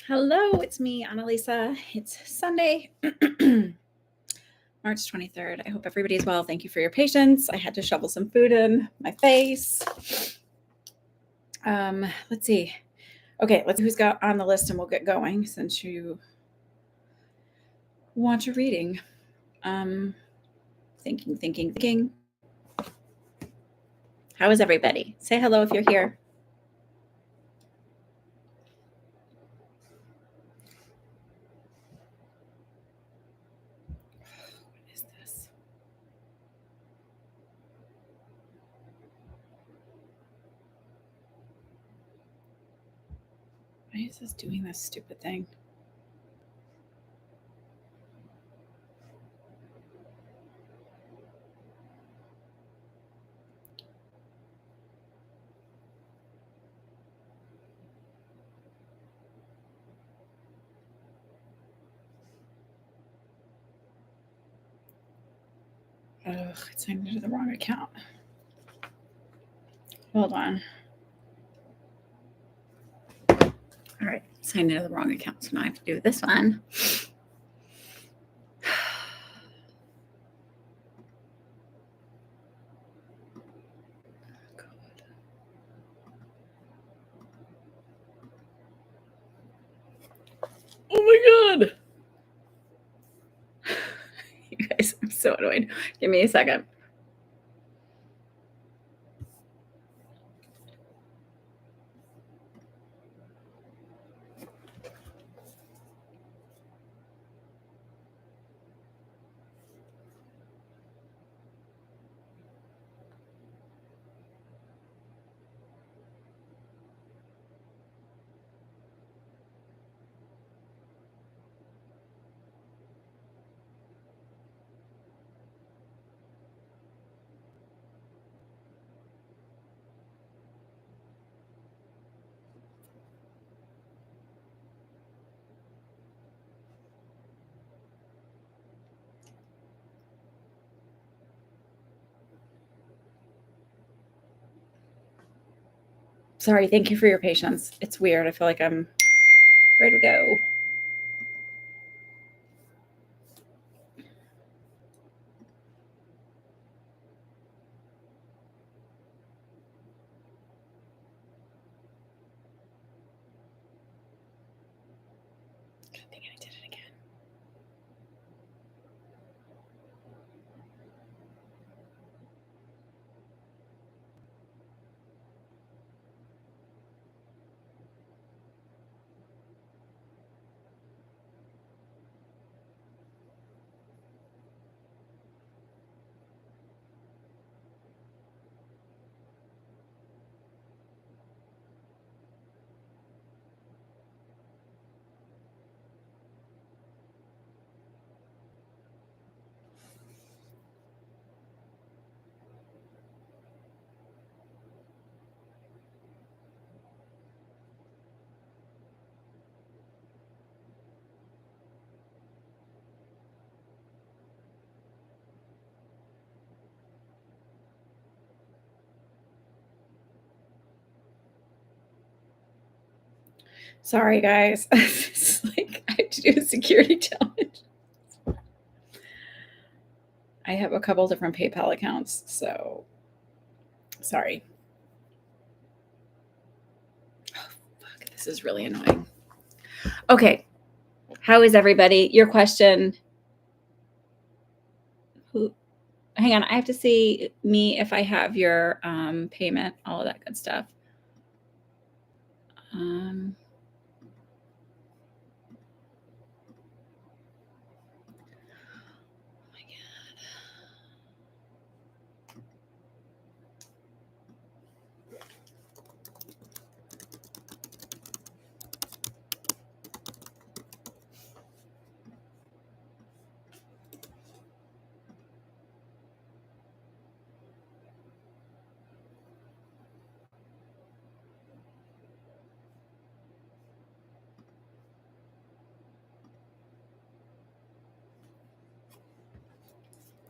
Hello, it's me, Annalisa. It's Sunday, March 23rd. I hope everybody's well. Thank you for your patience. I had to shovel some food in my face. Let's see. Okay, let's see who's got on the list and we'll get going since you want a reading. Thinking. How is everybody? Say hello if you're here. What is this? Why is this doing this stupid thing? Ugh, it signed into the wrong account. Hold on. All right, signed into the wrong account, so now I have to do this one. Oh my God. You guys, I'm so annoyed. Give me a second. Sorry, thank you for your patience. It's weird. I feel like I'm ready to go. Good thing I did it again. Sorry, guys. It's like I have to do a security challenge. I have a couple different PayPal accounts, so sorry. Oh, fuck, this is really annoying. Okay, how is everybody? Your question. Who? Hang on, I have to see me if I have your payment, all of that good stuff.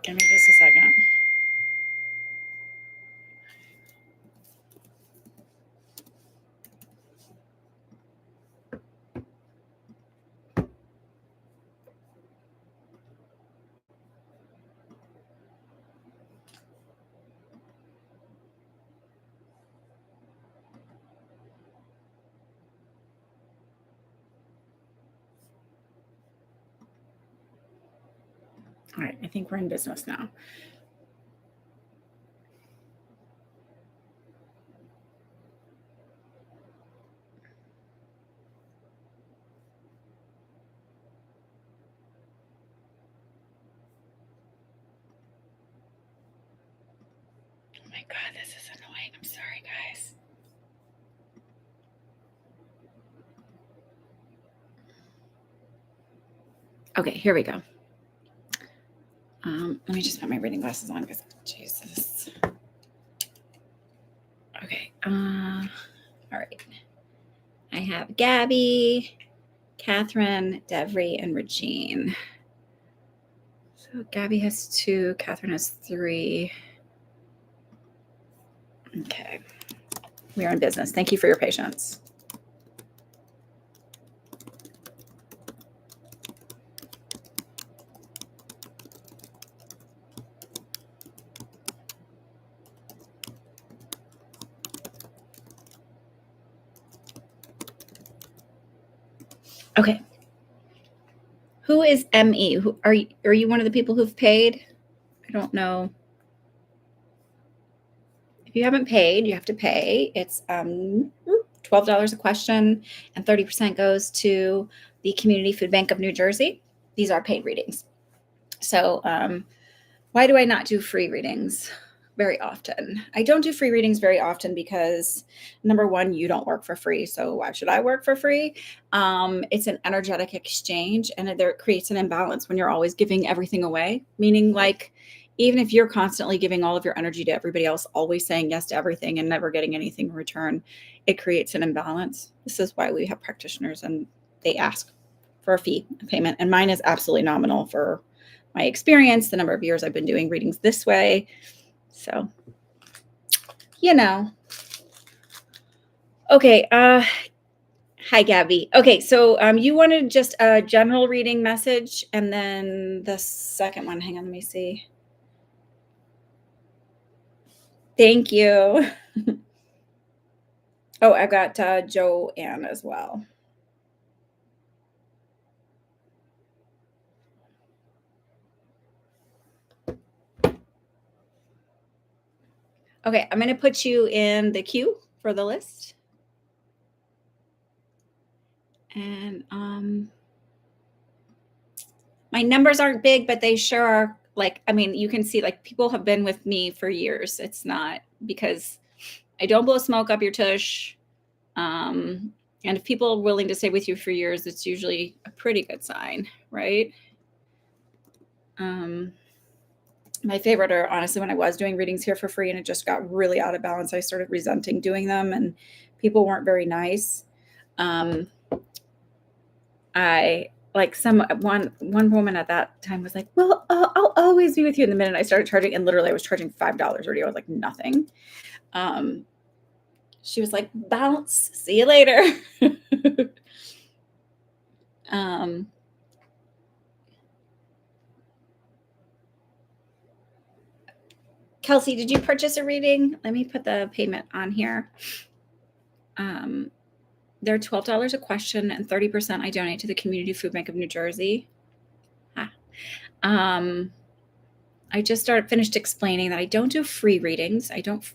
Give me just a second. All right, I think we're in business now. Oh my God, this is annoying. I'm sorry, guys. Okay, here we go. Let me just put my reading glasses on because Jesus. Okay. All right. I have Gabby, Catherine, Devry, and Regine. So Gabby has 2, Catherine has 3. Okay. We are in business. Thank you for your patience. Okay. Who is ME? Who are you one of the people who've paid? I don't know. If you haven't paid, you have to pay. It's $12 a question, and 30% goes to the Community Food Bank of New Jersey. These are paid readings. So why do I not do free readings very often? I don't do free readings very often because, number one, you don't work for free. So why should I work for free? It's an energetic exchange, and it creates an imbalance when you're always giving everything away, meaning like, even if you're constantly giving all of your energy to everybody else, always saying yes to everything and never getting anything in return, it creates an imbalance. This is why we have practitioners and they ask for a fee, a payment. And mine is absolutely nominal for my experience, the number of years I've been doing readings this way. So, you know. Okay. Hi, Gabby. Okay. So you wanted just a general reading message, and then the second one, hang on, let me see. Thank you. Oh, I got Joanne as well. Okay, I'm going to put you in the queue for the list. And my numbers aren't big, but they sure are. Like, I mean, you can see, like, people have been with me for years. It's not because I don't blow smoke up your tush. And if people are willing to stay with you for years, it's usually a pretty good sign, right? My favorite are honestly when I was doing readings here for free and it just got really out of balance. I started resenting doing them and people weren't very nice. I like one woman at that time was like, well, I'll always be with you. In the minute I started charging, and literally I was charging $5 already. I was like, nothing. She was like, bounce, see you later. Kelsey, did you purchase a reading? Let me put the payment on here. They're $12 a question, and 30% I donate to the Community Food Bank of New Jersey. I just finished explaining that I don't do free readings. I don't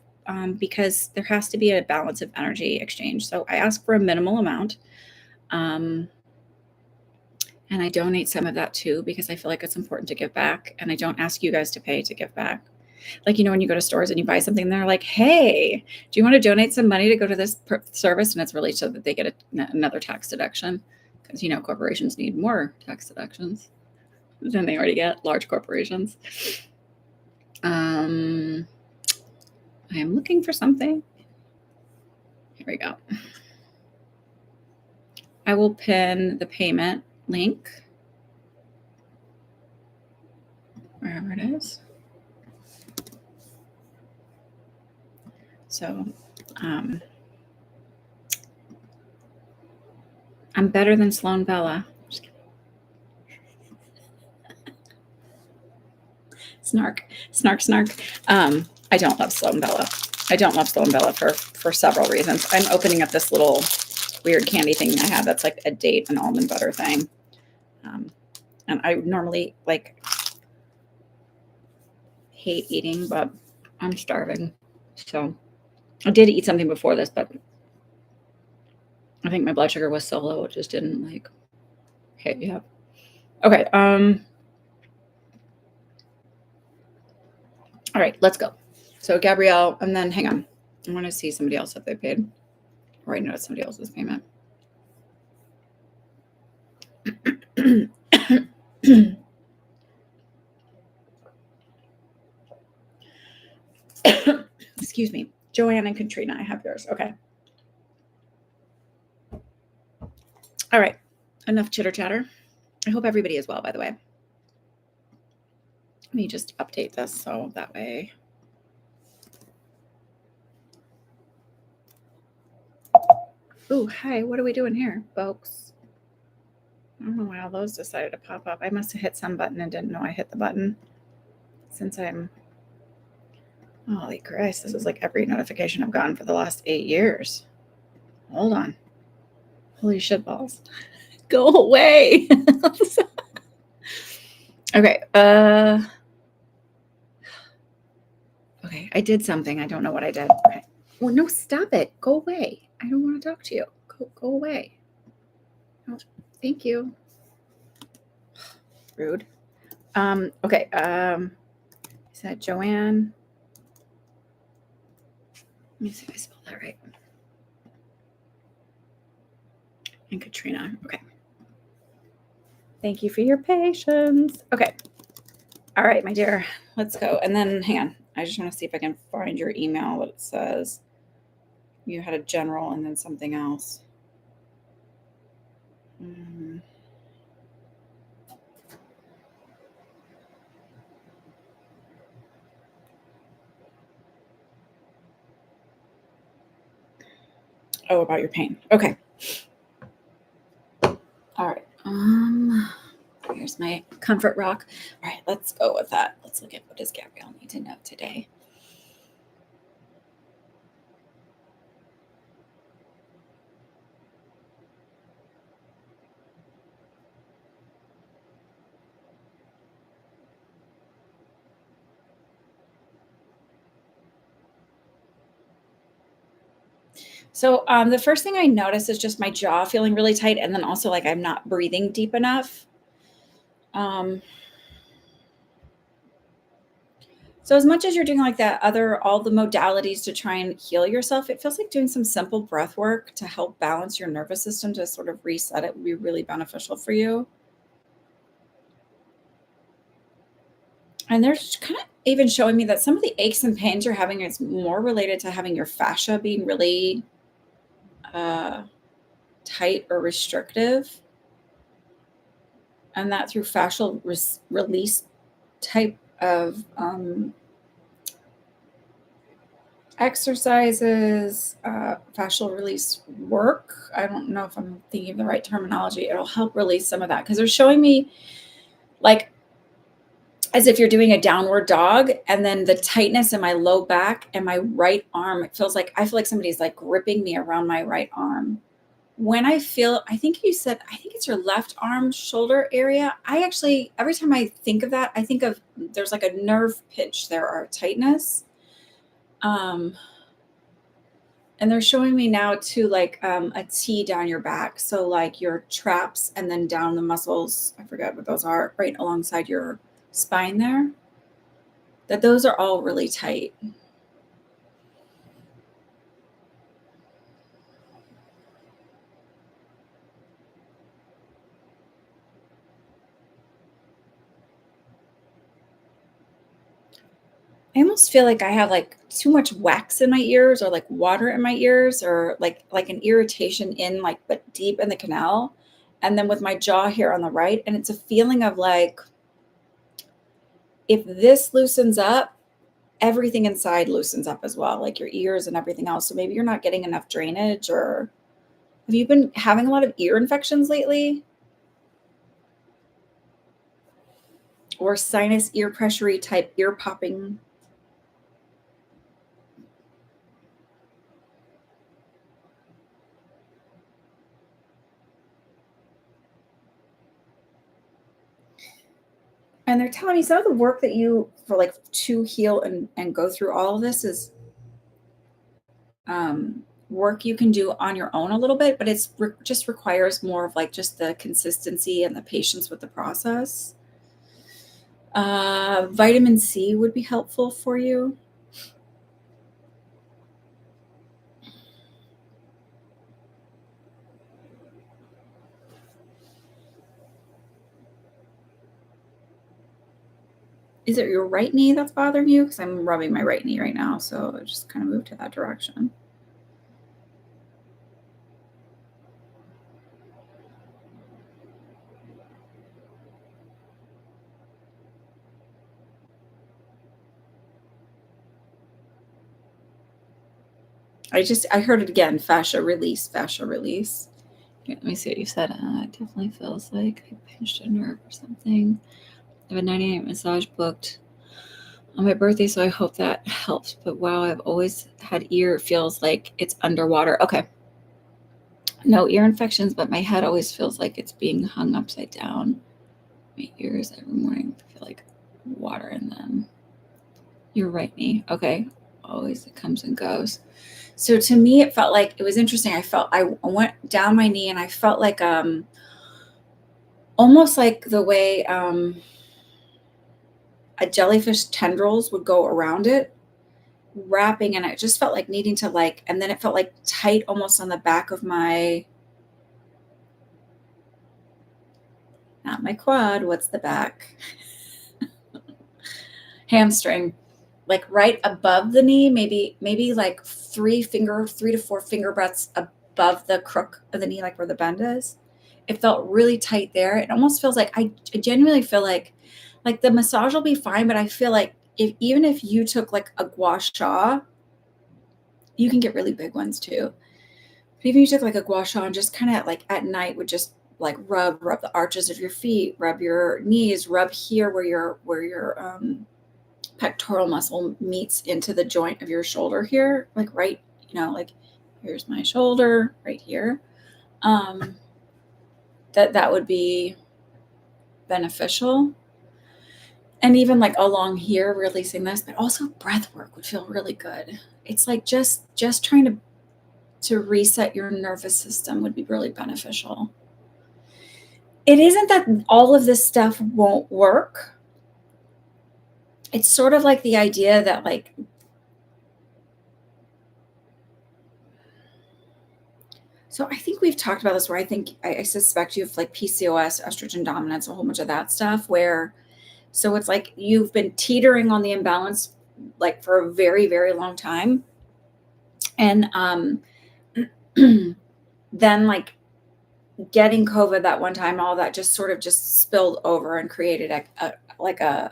because there has to be a balance of energy exchange. So I ask for a minimal amount. And I donate some of that too, because I feel like it's important to give back. And I don't ask you guys to pay to give back. Like, you know, when you go to stores and you buy something, they're like, hey, do you want to donate some money to go to this service? And it's really so that they get another tax deduction, because, you know, corporations need more tax deductions than they already get, large corporations. I am looking for something. Here we go. I will pin the payment link wherever it is. So I'm better than Sloan Bella. Snark. I don't love Sloan Bella. I don't love Sloan Bella for several reasons. I'm opening up this little weird candy thing I have that's like a date and almond butter thing. And I normally, like, hate eating, but I'm starving. So I did eat something before this, but I think my blood sugar was so low it just didn't like hit yet. Okay. All right, let's go. So Gabrielle, and then hang on. I want to see somebody else if they paid. Right now it's somebody else's payment. Excuse me. Joanne and Katrina, I have yours. Okay. All right. Enough chitter chatter. I hope everybody is well, by the way. Let me just update this so that way. Oh, hi. What are we doing here, folks? I don't know why all those decided to pop up. I must have hit some button and didn't know I hit the button. Since I'm... Holy Christ, this is like every notification I've gotten for the last 8 years. Hold on. Holy shit balls. Go away. Okay. Okay, I did something. I don't know what I did. Okay. Well, no, stop it. Go away. I don't want to talk to you. Go away. Oh, thank you. Rude. Okay. Is that Joanne? Let me see if I spelled that right. And Katrina. Okay. Thank you for your patience. Okay. All right, my dear. Let's go. And then hang on. I just want to see if I can find your email that it says you had a general and then something else. Oh, about your pain. Okay. All right. Here's my comfort rock. All right, let's go with that. Let's look at what does Gabrielle need to know today. So the first thing I notice is just my jaw feeling really tight, and then also like I'm not breathing deep enough. So as much as you're doing like that all the modalities to try and heal yourself, it feels like doing some simple breath work to help balance your nervous system to sort of reset it would be really beneficial for you. And they're kind of even showing me that some of the aches and pains you're having is more related to having your fascia being really tight or restrictive. And that through fascial release type of exercises, fascial release work. I don't know if I'm thinking of the right terminology. It'll help release some of that because they're showing me like as if you're doing a downward dog, and then the tightness in my low back and my right arm. I feel like somebody's like gripping me around my right arm. When I think you said, I think it's your left arm shoulder area. I actually, every time I think of that, I think of there's like a nerve pinch there or tightness. And they're showing me now too, like a T down your back. So like your traps and then down the muscles, I forget what those are, right alongside your spine there, that those are all really tight. I almost feel like I have like too much wax in my ears or like water in my ears or like an irritation in like but deep in the canal. And then with my jaw here on the right. And it's a feeling of like if this loosens up, everything inside loosens up as well, like your ears and everything else. So maybe you're not getting enough drainage, or have you been having a lot of ear infections lately? Or sinus ear pressure type ear popping? And And they're telling me some of the work that you for like to heal and go through all of this is work you can do on your own a little bit, but just requires more of like just the consistency and the patience with the process. Vitamin C would be helpful for you. Is it your right knee that's bothering you? Because I'm rubbing my right knee right now, so I just kind of move to that direction. I heard it again, fascia release, fascia release. Here, let me see what you said. It definitely feels like I pinched a nerve or something. I have a 98 massage booked on my birthday, so I hope that helps. But wow, I've always had ear. It feels like it's underwater. Okay. No ear infections, but my head always feels like it's being hung upside down. My ears every morning feel like water in them. Your right knee. Okay. Always it comes and goes. So to me, it felt like it was interesting. I went down my knee and I felt like almost like the way a jellyfish tendrils would go around it, wrapping, and it just felt like needing to like, and then it felt like tight almost on the back of my, not my quad, what's the back? Hamstring, like right above the knee, maybe like 3 to 4 finger breadths above the crook of the knee, like where the bend is. It felt really tight there. It almost feels like I genuinely feel like the massage will be fine, but I feel like even if you took like a gua sha, you can get really big ones too. But even if you took like a gua sha and just kind of like at night would just like rub the arches of your feet, rub your knees, rub here where your pectoral muscle meets into the joint of your shoulder here, like right, like here's my shoulder right here. That would be beneficial. And even like along here, releasing this, but also breath work would feel really good. It's like just trying to reset your nervous system would be really beneficial. It isn't that all of this stuff won't work. It's sort of like the idea that like, so I think we've talked about this where I suspect you have like PCOS, estrogen dominance, a whole bunch of that stuff where, so it's like you've been teetering on the imbalance like for a very, very long time. And then like getting COVID that one time, all that just sort of just spilled over and created like a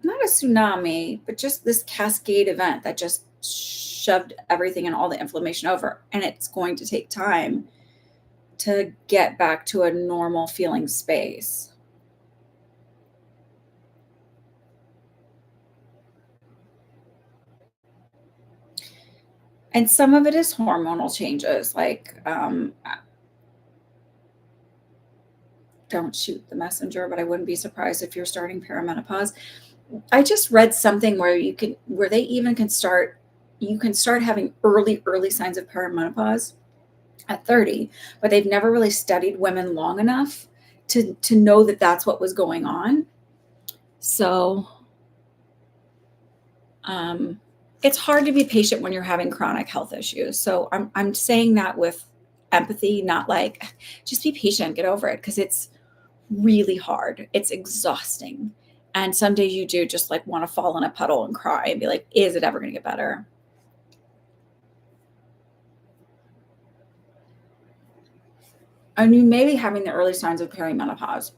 not a tsunami, but just this cascade event that just shoved everything and all the inflammation over. And it's going to take time to get back to a normal feeling space. And some of it is hormonal changes, like don't shoot the messenger, but I wouldn't be surprised if you're starting perimenopause. I just read something where they even can start, you can start having early signs of perimenopause at 30, but they've never really studied women long enough to know that that's what was going on. So it's hard to be patient when you're having chronic health issues. So I'm saying that with empathy, not like just be patient, get over it, because it's really hard. It's exhausting. And some days you do just like want to fall in a puddle and cry and be like, is it ever going to get better? And you may be having the early signs of perimenopause.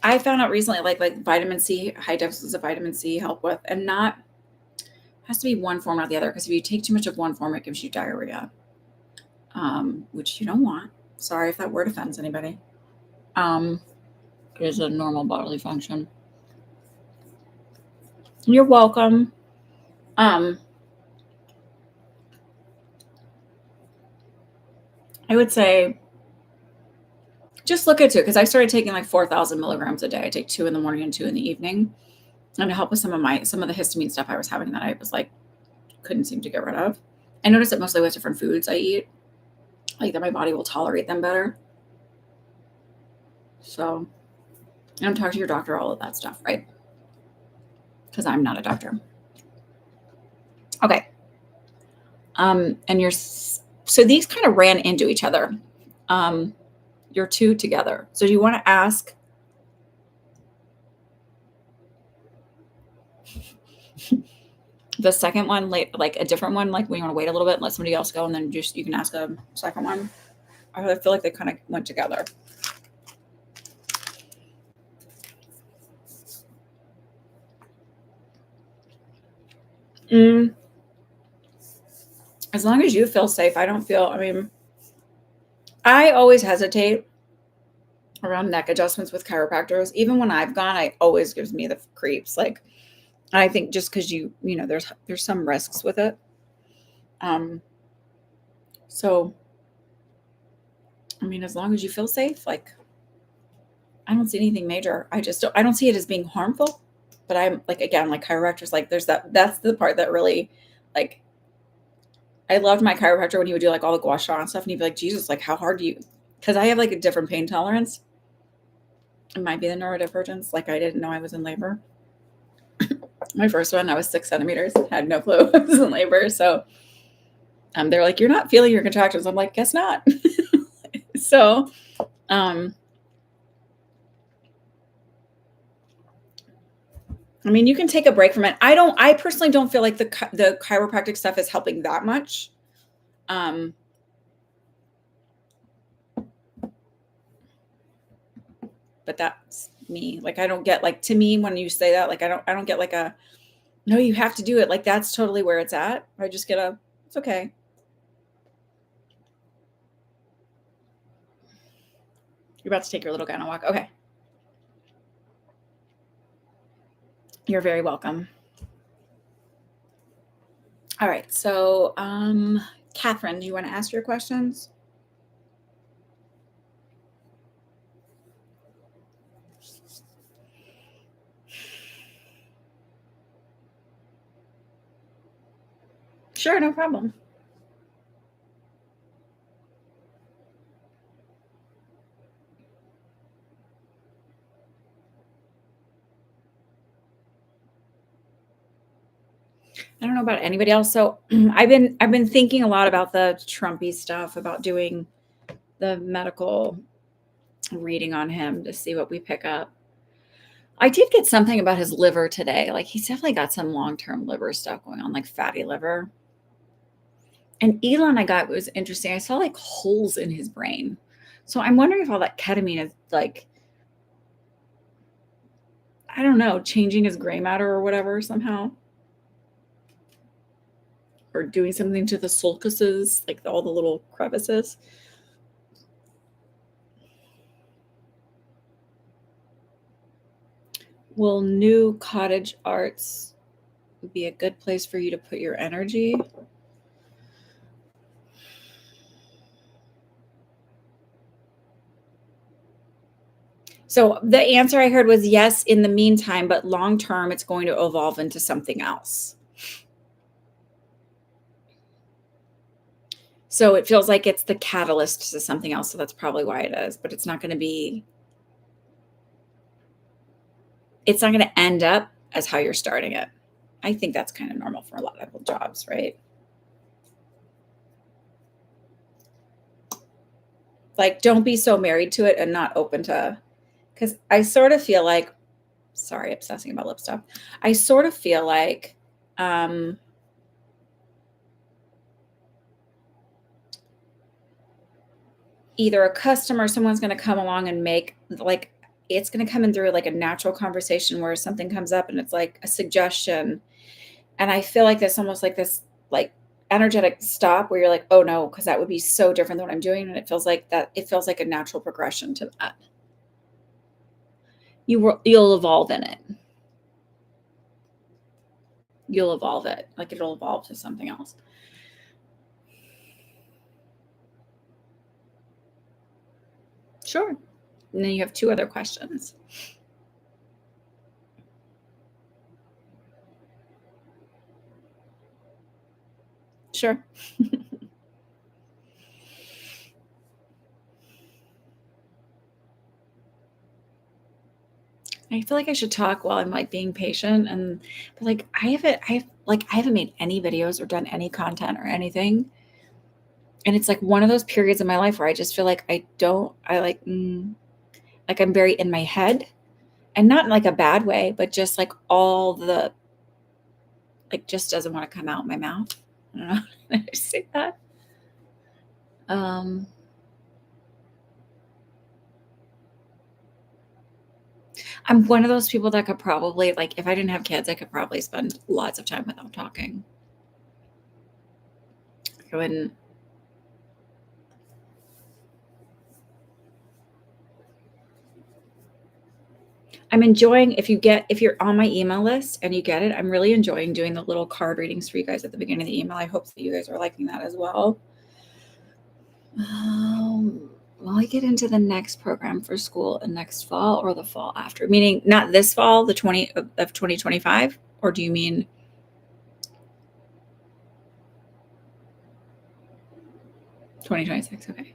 I found out recently, like vitamin C, high doses of vitamin C help with, and not has to be one form or the other. Because if you take too much of one form, it gives you diarrhea, which you don't want. Sorry if that word offends anybody. It is a normal bodily function. You're welcome. I would say just look into it because I started taking like 4,000 milligrams a day. I take 2 in the morning and 2 in the evening, and to help with some of the histamine stuff I was having that I was like couldn't seem to get rid of. I noticed it mostly with different foods I eat, like that my body will tolerate them better. So, and talk to your doctor, all of that stuff, right? Because I'm not a doctor. Okay. And so these kind of ran into each other. Your two together. So you want to ask the second one, like a different one, like we want to wait a little bit and let somebody else go, and then you can ask a second one. I feel like they kind of went together. As long as you feel safe, I always hesitate around neck adjustments with chiropractors. Even when I've gone, it always gives me the creeps. Like, I think just because there's some risks with it. So, as long as you feel safe, like, I don't see anything major. I don't see it as being harmful, but I'm like, again, like chiropractors, like that's the part that really, like, I loved my chiropractor when he would do like all the gua sha and stuff. And he'd be like, Jesus, like how hard do you, cause I have like a different pain tolerance. It might be the neurodivergence. Like I didn't know I was in labor. My first one, I was 6 centimeters, had no clue I was in labor. So they're like, you're not feeling your contractions. I'm like, guess not. So, you can take a break from it. I personally don't feel like the chiropractic stuff is helping that much. But that's me. Like, I don't get like, to me, when you say that, like, I don't get like no, you have to do it. Like, that's totally where it's at. I just get it's okay. You're about to take your little guy on a walk. Okay. You're very welcome. All right. So, Catherine, do you want to ask your questions? Sure, no problem. I don't know about anybody else. So I've been thinking a lot about the Trumpy stuff, about doing the medical reading on him to see what we pick up. I did get something about his liver today. Like he's definitely got some long-term liver stuff going on, like fatty liver. And Elon I got was interesting. I saw like holes in his brain. So I'm wondering if all that ketamine is like, I don't know, changing his gray matter or whatever somehow. Or doing something to the sulcuses, like all the little crevices. Will New Cottage Arts be a good place for you to put your energy? So the answer I heard was yes in the meantime, but long term, it's going to evolve into something else. So it feels like it's the catalyst to something else. So that's probably why it is, but it's not going to end up as how you're starting it. I think that's kind of normal for a lot of jobs, right? Like, don't be so married to it and not open to, because I sort of feel like, sorry, obsessing about lip stuff. I sort of feel like, either a customer, someone's going to come along and make like, it's going to come in through like a natural conversation where something comes up and it's like a suggestion. And I feel like there's almost like this, like energetic stop where you're like, oh no, because that would be so different than what I'm doing. And it feels like a natural progression to that. You'll evolve in it. You'll evolve it. Like it'll evolve to something else. Sure. And then you have 2 other questions. Sure. I feel like I should talk while I'm like being patient but like I haven't made any videos or done any content or anything. And it's like one of those periods in my life where I just feel like like I'm very in my head, and not in like a bad way, but just like all the like just doesn't want to come out my mouth. I don't know how to say that. Um I'm one of those people that could probably like if I didn't have kids, I could probably spend lots of time without talking. I wouldn't. I'm enjoying if you're on my email list and you get it, I'm really enjoying doing the little card readings for you guys at the beginning of the email. I hope that you guys are liking that as well. Will I get into the next program for school in next fall or the fall after? Meaning not this fall, the 2025, or do you mean 2026? Okay.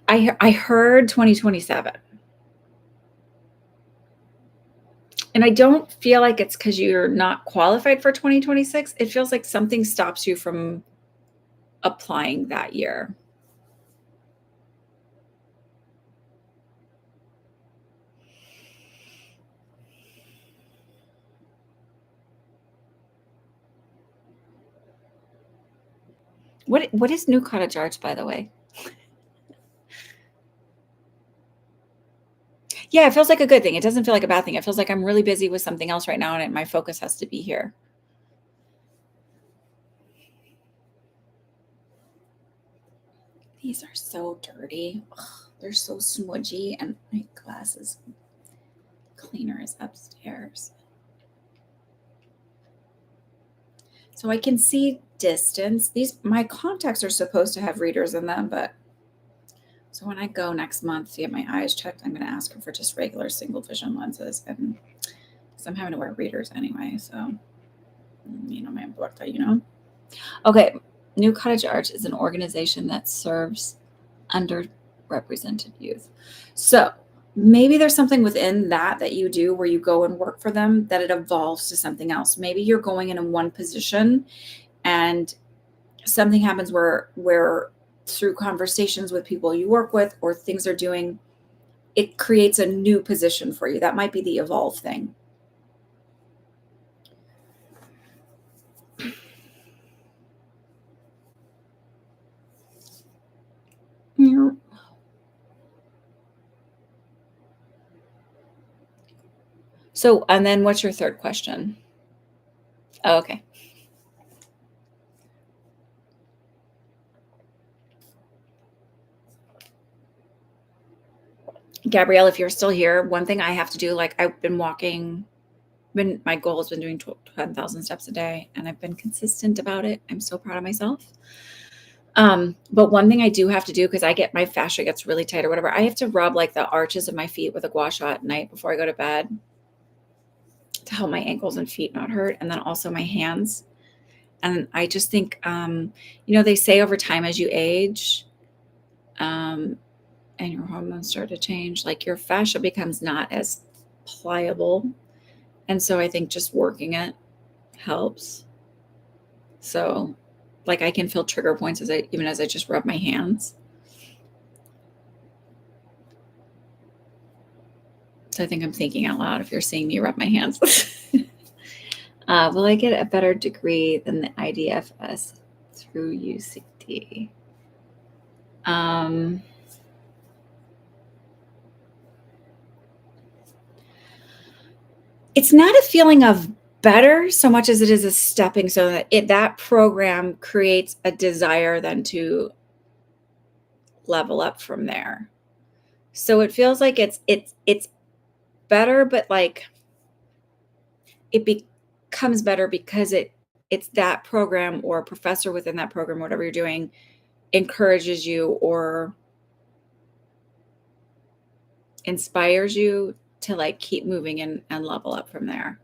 I heard 2027. And I don't feel like it's because you're not qualified for 2026. It feels like something stops you from applying that year. What is New Cottage Arts, by the way? Yeah, it feels like a good thing. It doesn't feel like a bad thing. It feels like I'm really busy with something else right now, and my focus has to be here. These are so dirty. Ugh, they're so smudgy, and my glasses cleaner is upstairs. So I can see distance. My contacts are supposed to have readers in them, but so when I go next month to get my eyes checked, I'm going to ask her for just regular single vision lenses, and because I'm having to wear readers anyway. So, my birthday. Okay, New Cottage Arts is an organization that serves underrepresented youth. So maybe there's something within that you do where you go and work for them that it evolves to something else. Maybe you're going in one position and something happens where through conversations with people you work with or things are doing, it creates a new position for you. That might be the evolve thing. So, and then what's your third question? Oh, okay. Gabrielle, if you're still here, one thing I have to do, like I've been walking, my goal has been doing 10,000 steps a day, and I've been consistent about it. I'm so proud of myself. But one thing I do have to do, because my fascia gets really tight or whatever, I have to rub like the arches of my feet with a gua sha at night before I go to bed to help my ankles and feet not hurt. And then also my hands. And I just think, they say over time as you age, and your hormones start to change, like your fascia becomes not as pliable. And so I think just working it helps. So like I can feel trigger points even as I just rub my hands. So I think I'm thinking out loud if you're seeing me rub my hands. Will I get a better degree than the IDFS through UCD? It's not a feeling of better so much as it is a stepping stone that program creates a desire then to level up from there. So it feels like it's better, but like it becomes better because it's that program or a professor within that program, whatever you're doing, encourages you or inspires you to like keep moving and level up from there.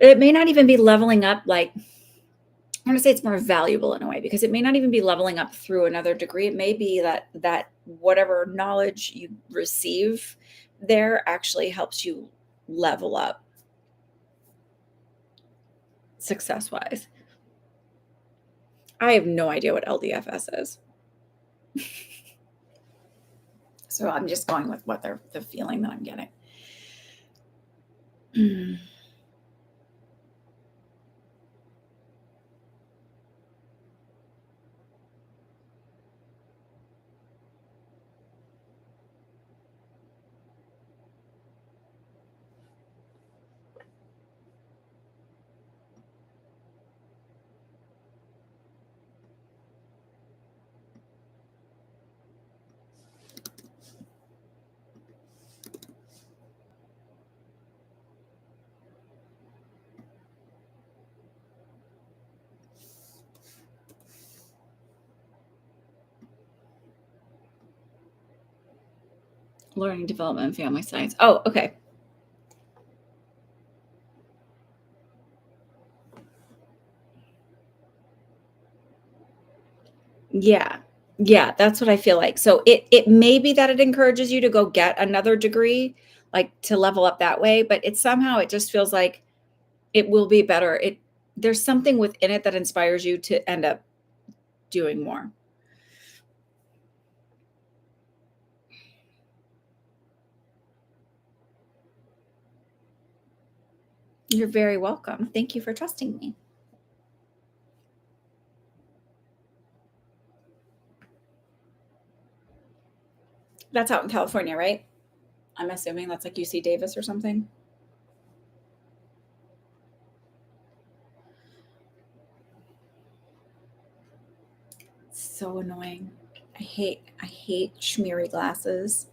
It may not even be leveling up like I'm gonna say it's more valuable in a way because it may not even be leveling up through another degree. It may be that whatever knowledge you receive there actually helps you level up success wise. I have no idea what LDFS is. So I'm just going with what the feeling that I'm getting. Learning development and family science. Oh, okay. Yeah. Yeah, that's what I feel like. So it may be that it encourages you to go get another degree, like to level up that way, but it somehow it just feels like it will be better. There's something within it that inspires you to end up doing more. You're very welcome. Thank you for trusting me. That's out in California, right? I'm assuming that's like UC Davis or something. So annoying. I hate schmeary glasses.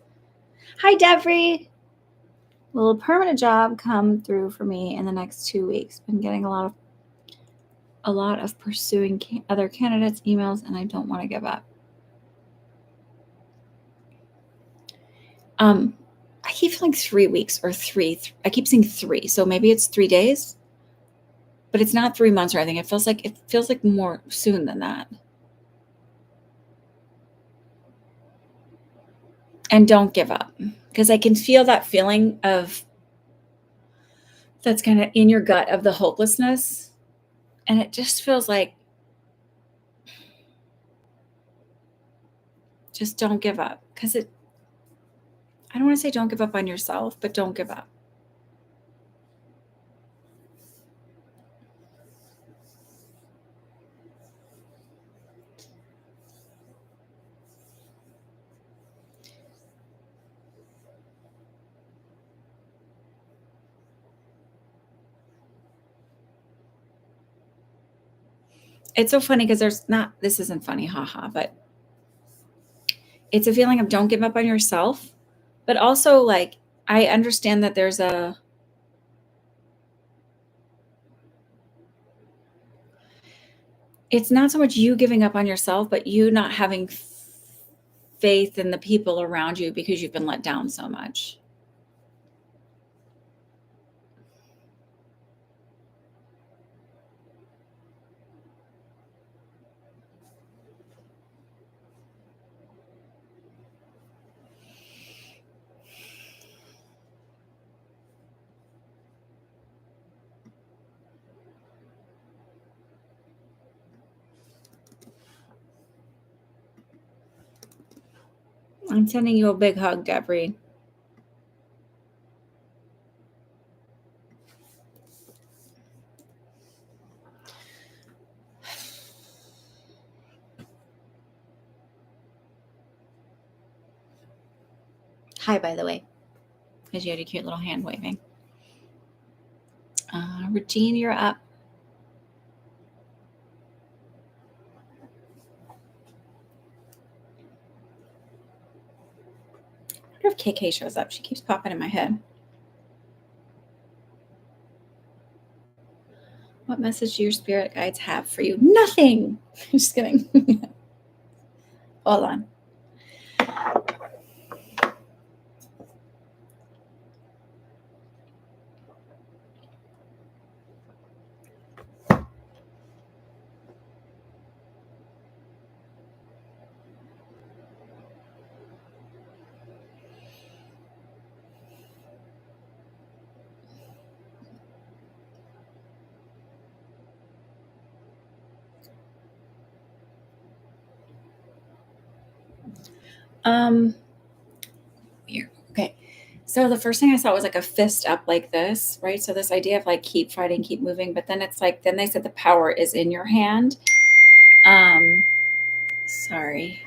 Hi, Devery. Will a permanent job come through for me in the next 2 weeks? Been getting a lot of pursuing other candidates' emails, and I don't want to give up. I keep feeling 3 weeks or three. I keep saying 3, so maybe it's 3 days, but it's not 3 months or anything. It feels like more soon than that. And don't give up because I can feel that feeling of that's kind of in your gut of the hopelessness, and it just feels like just don't give up because I don't want to say don't give up on yourself, but don't give up. It's so funny because this isn't funny, haha, but it's a feeling of don't give up on yourself, but also like I understand that it's not so much you giving up on yourself, but you not having faith in the people around you because you've been let down so much. I'm sending you a big hug, Deborah. Hi, by the way, because you had a cute little hand waving. Regine, you're up. I wonder if KK shows up. She keeps popping in my head. What message do your spirit guides have for you? Nothing. I'm just kidding. Hold on. Weird. Okay. So the first thing I saw was like a fist up like this, right? So this idea of like keep fighting, keep moving, but then it's like then they said the power is in your hand. Sorry.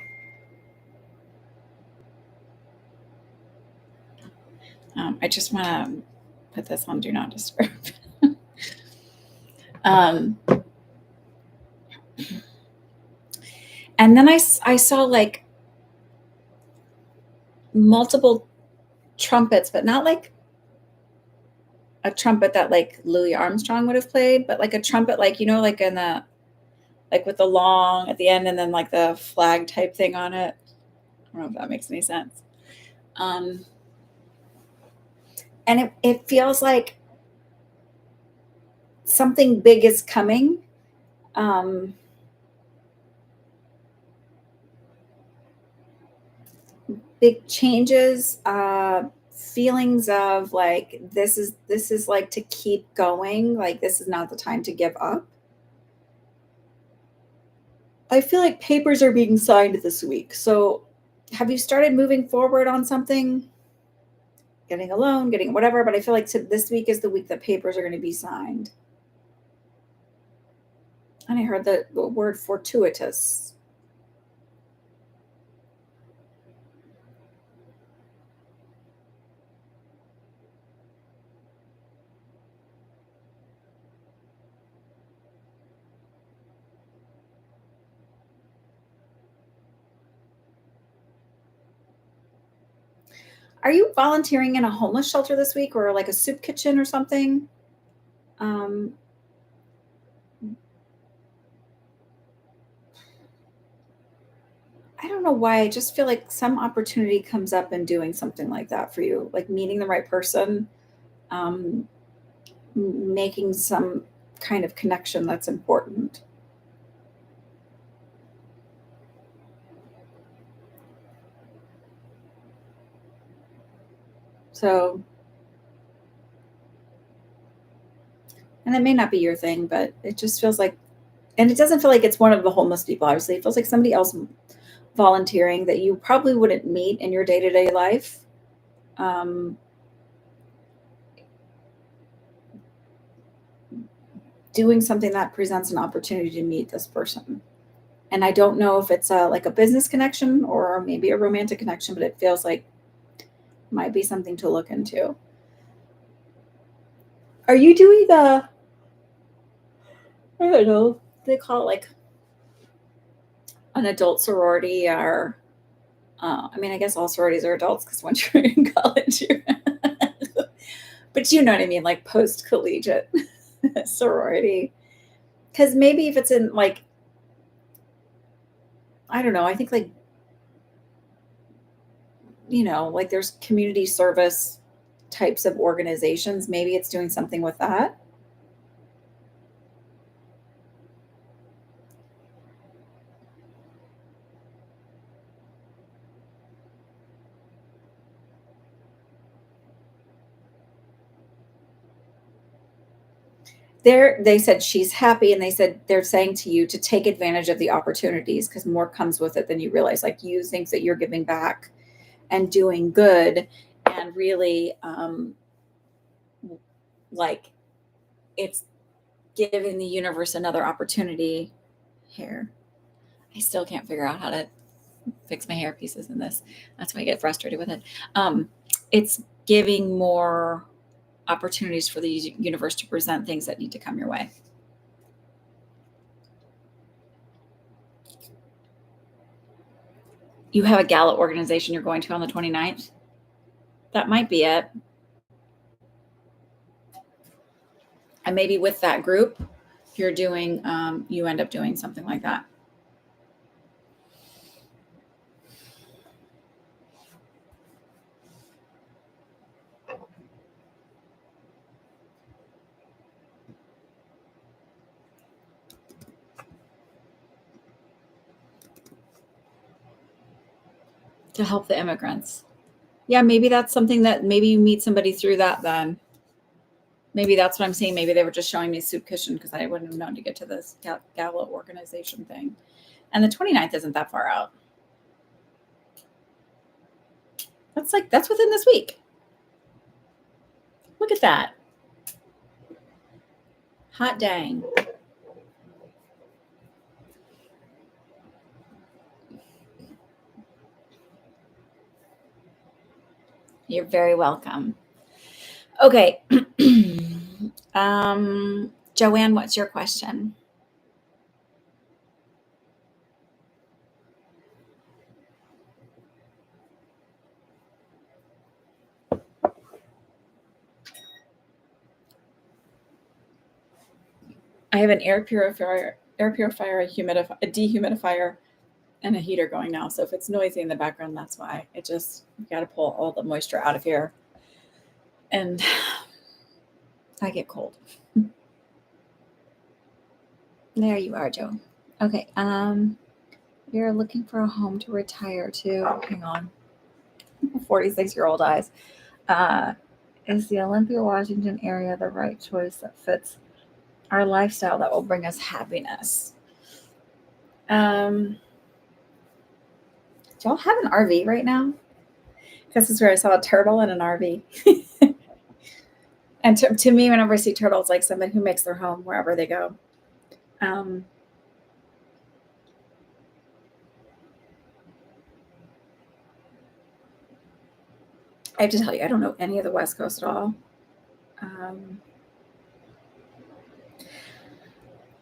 I just want to put this on do not disturb. And then I saw like multiple trumpets, but not like a trumpet that like Louis Armstrong would have played, but like a trumpet, like, you know, like in the, like with the long at the end and then like the flag type thing on it. I don't know if that makes any sense. And it feels like something big is coming. Big changes, feelings of like this is like to keep going, like this is not the time to give up. I feel like papers are being signed this week. So have you started moving forward on something? Getting a loan, getting whatever, but I feel like this week is the week that papers are going to be signed. And I heard the word fortuitous. Are you volunteering in a homeless shelter this week or like a soup kitchen or something? I don't know why. I just feel like some opportunity comes up in doing something like that for you, like meeting the right person, um, making some kind of connection that's important. So, and it may not be your thing, but it just feels like, and it doesn't feel like it's one of the homeless people, obviously. It feels like somebody else volunteering that you probably wouldn't meet in your day to day life. Um, Doing something that presents an opportunity to meet this person. And I don't know if it's like a business connection or maybe a romantic connection, but it feels like might be something to look into. Are you doing the, I don't know, they call it like an adult sorority or, I mean, I guess all sororities are adults because once you're in college, but you know what I mean, like post collegiate sorority. Because maybe if it's in like, I don't know, I think like, you know, like there's community service types of organizations. Maybe it's doing something with that. They said she's happy and they said they're saying to you to take advantage of the opportunities because more comes with it than you realize. Like you think that you're giving back and doing good and really like it's giving the universe another opportunity here. I still can't figure out how to fix my hair pieces in this. That's why I get frustrated with it. It's giving more opportunities for the universe to present things that need to come your way. You have a gala organization you're going to on the 29th? That might be it. And maybe with that group, you're doing, you end up doing something like that. To help the immigrants. Yeah, maybe that's something that maybe you meet somebody through that then. Maybe that's what I'm saying. Maybe they were just showing me Soup Kitchen because I wouldn't have known to get to this gala organization thing. And the 29th isn't that far out. That's within this week. Look at that. Hot dang. You're very welcome. Okay. Joanne, what's your question? I have an air purifier, a dehumidifier, and a heater going now. So if it's noisy in the background, that's why. You got to pull all the moisture out of here. And I get cold. There you are, Joe. Okay. You're looking for a home to retire to. Hang on. 46-year-old eyes. Is the Olympia, Washington area the right choice that fits our lifestyle that will bring us happiness? Do y'all have an RV right now? Because this is where I saw a turtle in an RV. And to me, whenever I see turtles, like somebody who makes their home wherever they go. I have to tell you, I don't know any of the West Coast at all. I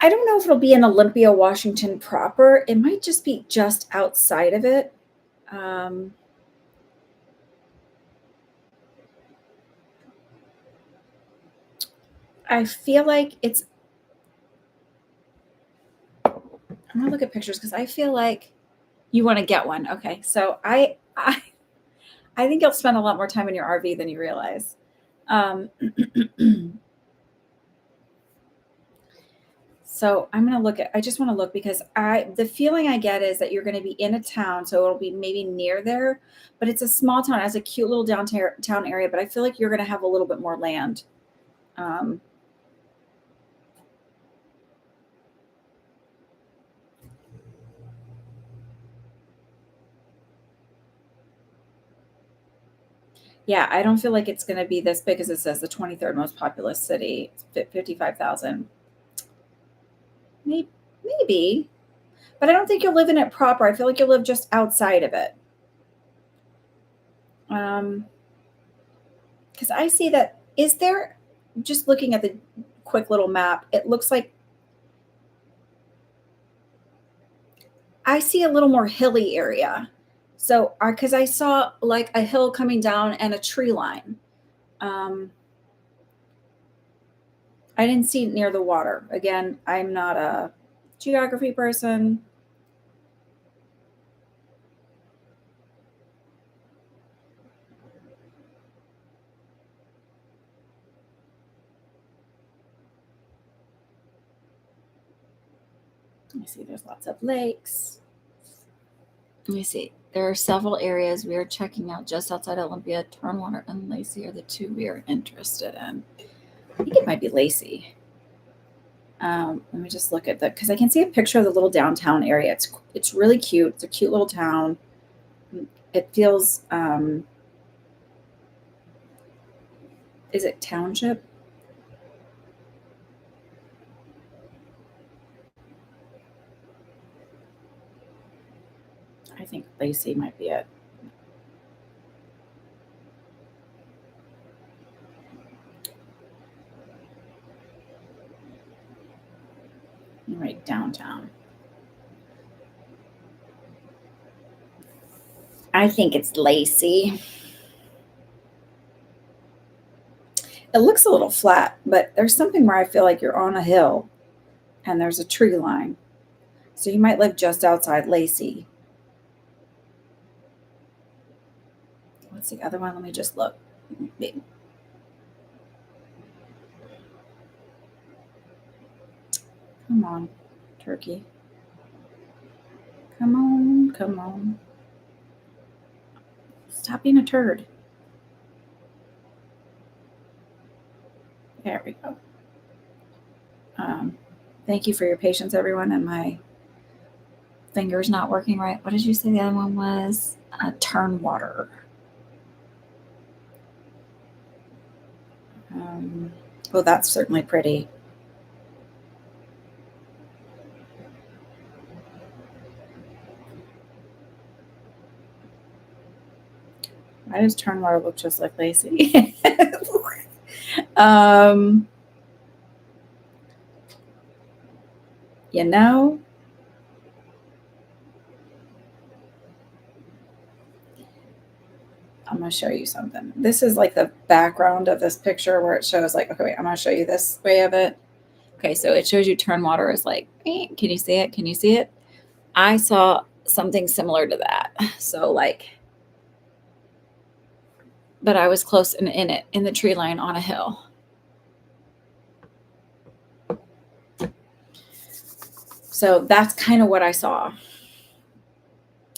don't know if it'll be in Olympia, Washington proper. It might just be just outside of it. I feel like it's. I'm gonna look at pictures because I feel like you want to get one. Okay, so I think you'll spend a lot more time in your RV than you realize. So I'm going to look at, I just want to look because the feeling I get is that you're going to be in a town. So it'll be maybe near there, but it's a small town. It has a cute little downtown area, but I feel like you're going to have a little bit more land. Yeah, I don't feel like it's going to be this big as it says the 23rd most populous city, 55,000. Maybe, but I don't think you'll live in it proper. I feel like you'll live just outside of it. Because I see that, is there, just looking at the quick little map, it looks like I see a little more hilly area. So, because I saw like a hill coming down and a tree line. I didn't see it near the water. Again, I'm not a geography person. Let me see, there's lots of lakes. Let me see. There are several areas we are checking out just outside Olympia. Turnwater and Lacey are the two we are interested in. I think it might be Lacey. Let me just look at that because I can see a picture of the little downtown area. It's really cute. It's a cute little town. It feels, is it township? I think Lacey might be it. Right, downtown. I think it's Lacey. It looks a little flat, but there's something where I feel like you're on a hill and there's a tree line. So you might live just outside Lacey. What's the other one? Let me just look. Come on, turkey. Come on, come on. Stop being a turd. There we go. Thank you for your patience, everyone, and my finger's not working right. What did you say the other one was? Turnwater. Well, that's certainly pretty. Why does Turnwater look just like Lacey? You know, I'm going to show you something. This is like the background of this picture where it shows like, okay, wait, I'm going to show you this way of it. Okay, so it shows you Turnwater is like, can you see it? Can you see it? I saw something similar to that. So like, but I was close in it, in the tree line on a hill. So that's kind of what I saw.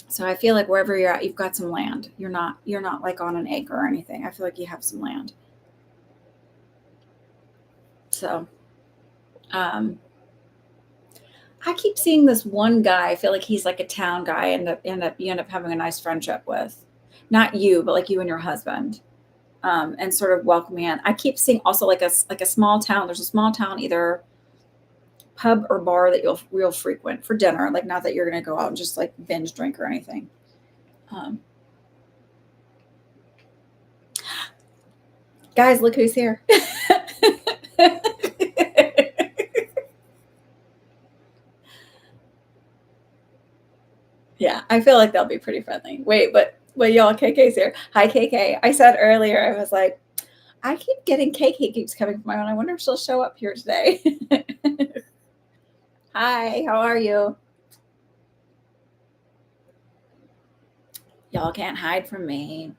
So I feel like wherever you're at, you've got some land. You're not like on an acre or anything. I feel like you have some land. So I keep seeing this one guy. I feel like he's like a town guy, and you end up having a nice friendship with. Not you, but like you and your husband. And sort of welcoming in. I keep seeing also like a small town. There's a small town, either pub or bar that you'll frequent for dinner. Like, not that you're going to go out and just like binge drink or anything. Guys, look who's here. Yeah, I feel like they'll be pretty friendly. Wait, but y'all, KK's here. Hi, KK. I said earlier, I was like, I keep getting KK keeps coming from my own. I wonder if she'll show up here today. Hi, how are you? Y'all can't hide from me.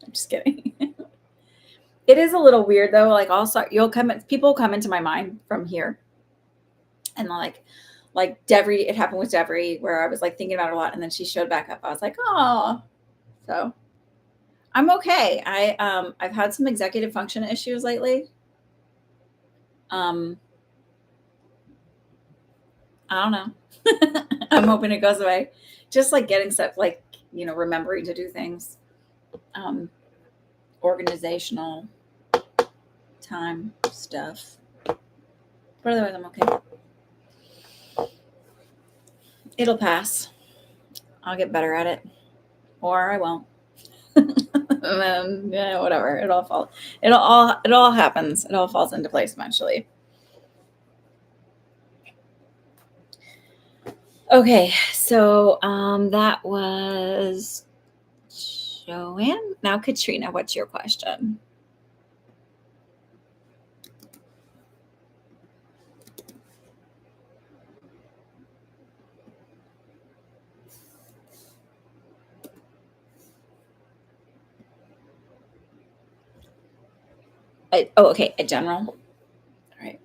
I'm just kidding. It is a little weird though. Like, people come into my mind from here, and like Devery, it happened with Devery where I was like thinking about her a lot, and then she showed back up. I was like, oh, so I'm okay. I've had some executive function issues lately. I don't know. I'm hoping it goes away. Just like getting stuff, like, remembering to do things, organizational time stuff. But otherwise, I'm okay. It'll pass. I'll get better at it, or I won't. And then, yeah, whatever. It all happens. It all falls into place eventually. Okay, so that was Joanne. Now, Katrina, what's your question? Okay, a general. All right.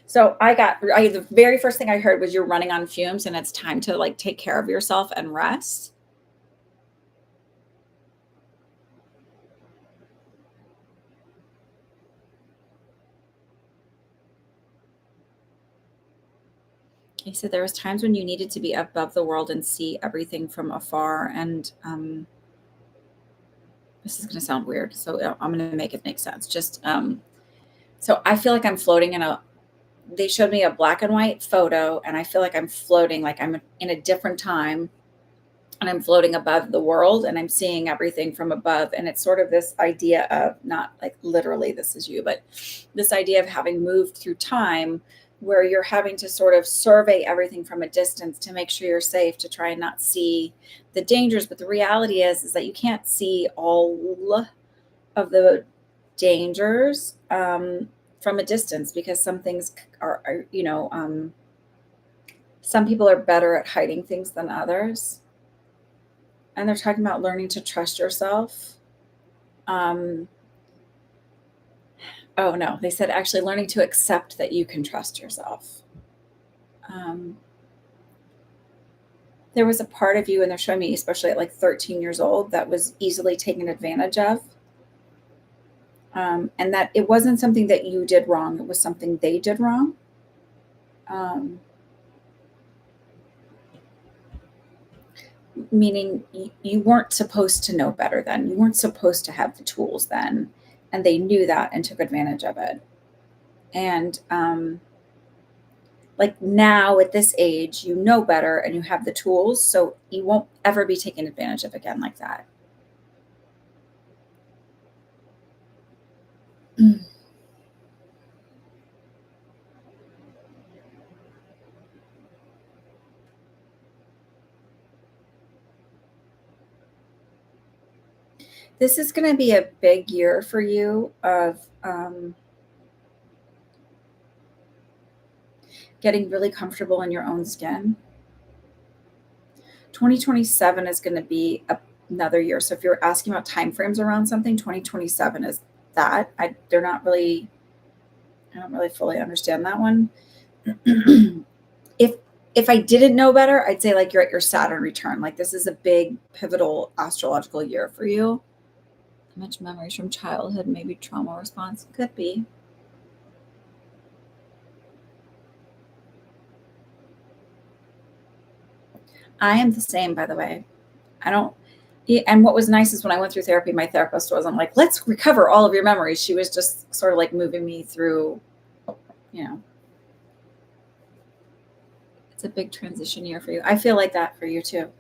So the very first thing I heard was you're running on fumes and it's time to like take care of yourself and rest. He said there was times when you needed to be above the world and see everything from afar. And this is going to sound weird, so I'm going to make it make sense. Just so I feel like I'm floating they showed me a black and white photo, and I feel like I'm floating, like I'm in a different time. and I'm floating above the world and I'm seeing everything from above. And it's sort of this idea of, not like literally this is you, but this idea of having moved through time where you're having to sort of survey everything from a distance to make sure you're safe, to try and not see the dangers. But the reality is that you can't see all of the dangers from a distance, because some things are some people are better at hiding things than others. And they're talking about learning to trust yourself. Um, oh no, they said actually learning to accept that you can trust yourself. Um, there was a part of you, and they're showing me, especially at like 13 years old, that was easily taken advantage of. And that it wasn't something that you did wrong, it was something they did wrong. Um, Meaning you weren't supposed to know better then. You weren't supposed to have the tools then. And they knew that and took advantage of it. And like now at this age, you know better and you have the tools. So you won't ever be taken advantage of again like that. This is going to be a big year for you of getting really comfortable in your own skin. 2027 is going to be another year. So if you're asking about timeframes around something, 2027 is that. I don't really fully understand that one. if I didn't know better, I'd say like you're at your Saturn return. Like this is a big pivotal astrological year for you. Much memories from childhood, maybe trauma response. Could be. I am the same, by the way. I don't. And what was nice is when I went through therapy, my therapist wasn't like, let's recover all of your memories. She was just sort of like moving me through, it's a big transition year for you. I feel like that for you too.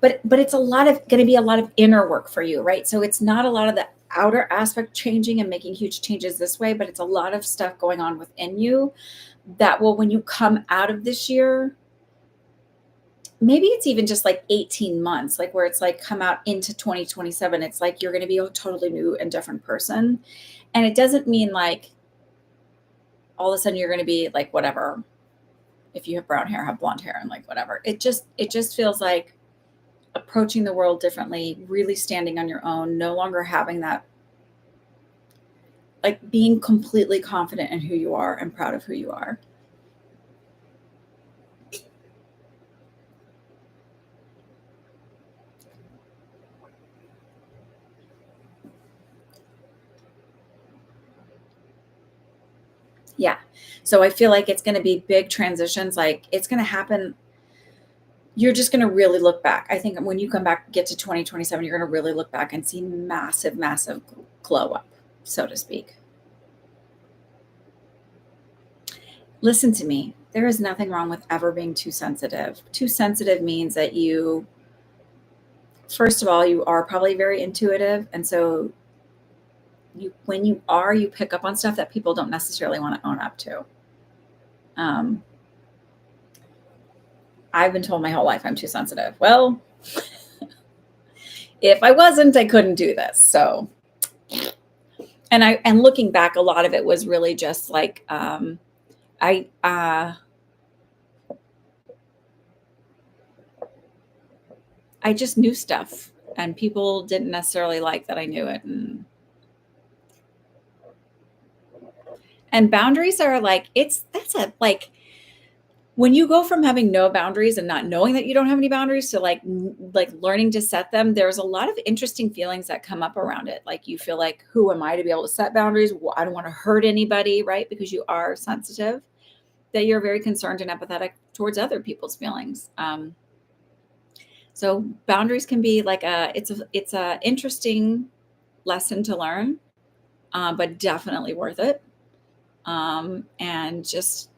But it's going to be a lot of inner work for you, right? So it's not a lot of the outer aspect changing and making huge changes this way, but it's a lot of stuff going on within you that will, when you come out of this year, maybe it's even just like 18 months, like where it's like come out into 2027. It's like you're going to be a totally new and different person. And it doesn't mean like all of a sudden you're going to be like whatever. If you have brown hair, have blonde hair and like whatever. It just feels like approaching the world differently, really standing on your own, no longer having that, like being completely confident in who you are and proud of who you are. Yeah. So I feel like it's going to be big transitions. Like it's going to happen. You're just going to really look back. I think when you come back, get to 2027, you're going to really look back and see massive, massive glow up, so to speak. Listen to me. There is nothing wrong with ever being too sensitive. Too sensitive means that you, first of all, you are probably very intuitive. And so when you pick up on stuff that people don't necessarily want to own up to. I've been told my whole life I'm too sensitive. Well, if I wasn't, I couldn't do this. So, and looking back, a lot of it was really just like, I just knew stuff and people didn't necessarily like that I knew it. And boundaries are like, when you go from having no boundaries and not knowing that you don't have any boundaries to like learning to set them, there's a lot of interesting feelings that come up around it. Like you feel like, who am I to be able to set boundaries? Well, I don't want to hurt anybody, right? Because you are sensitive, that you're very concerned and empathetic towards other people's feelings. So boundaries can be like it's a interesting lesson to learn, but definitely worth it. And just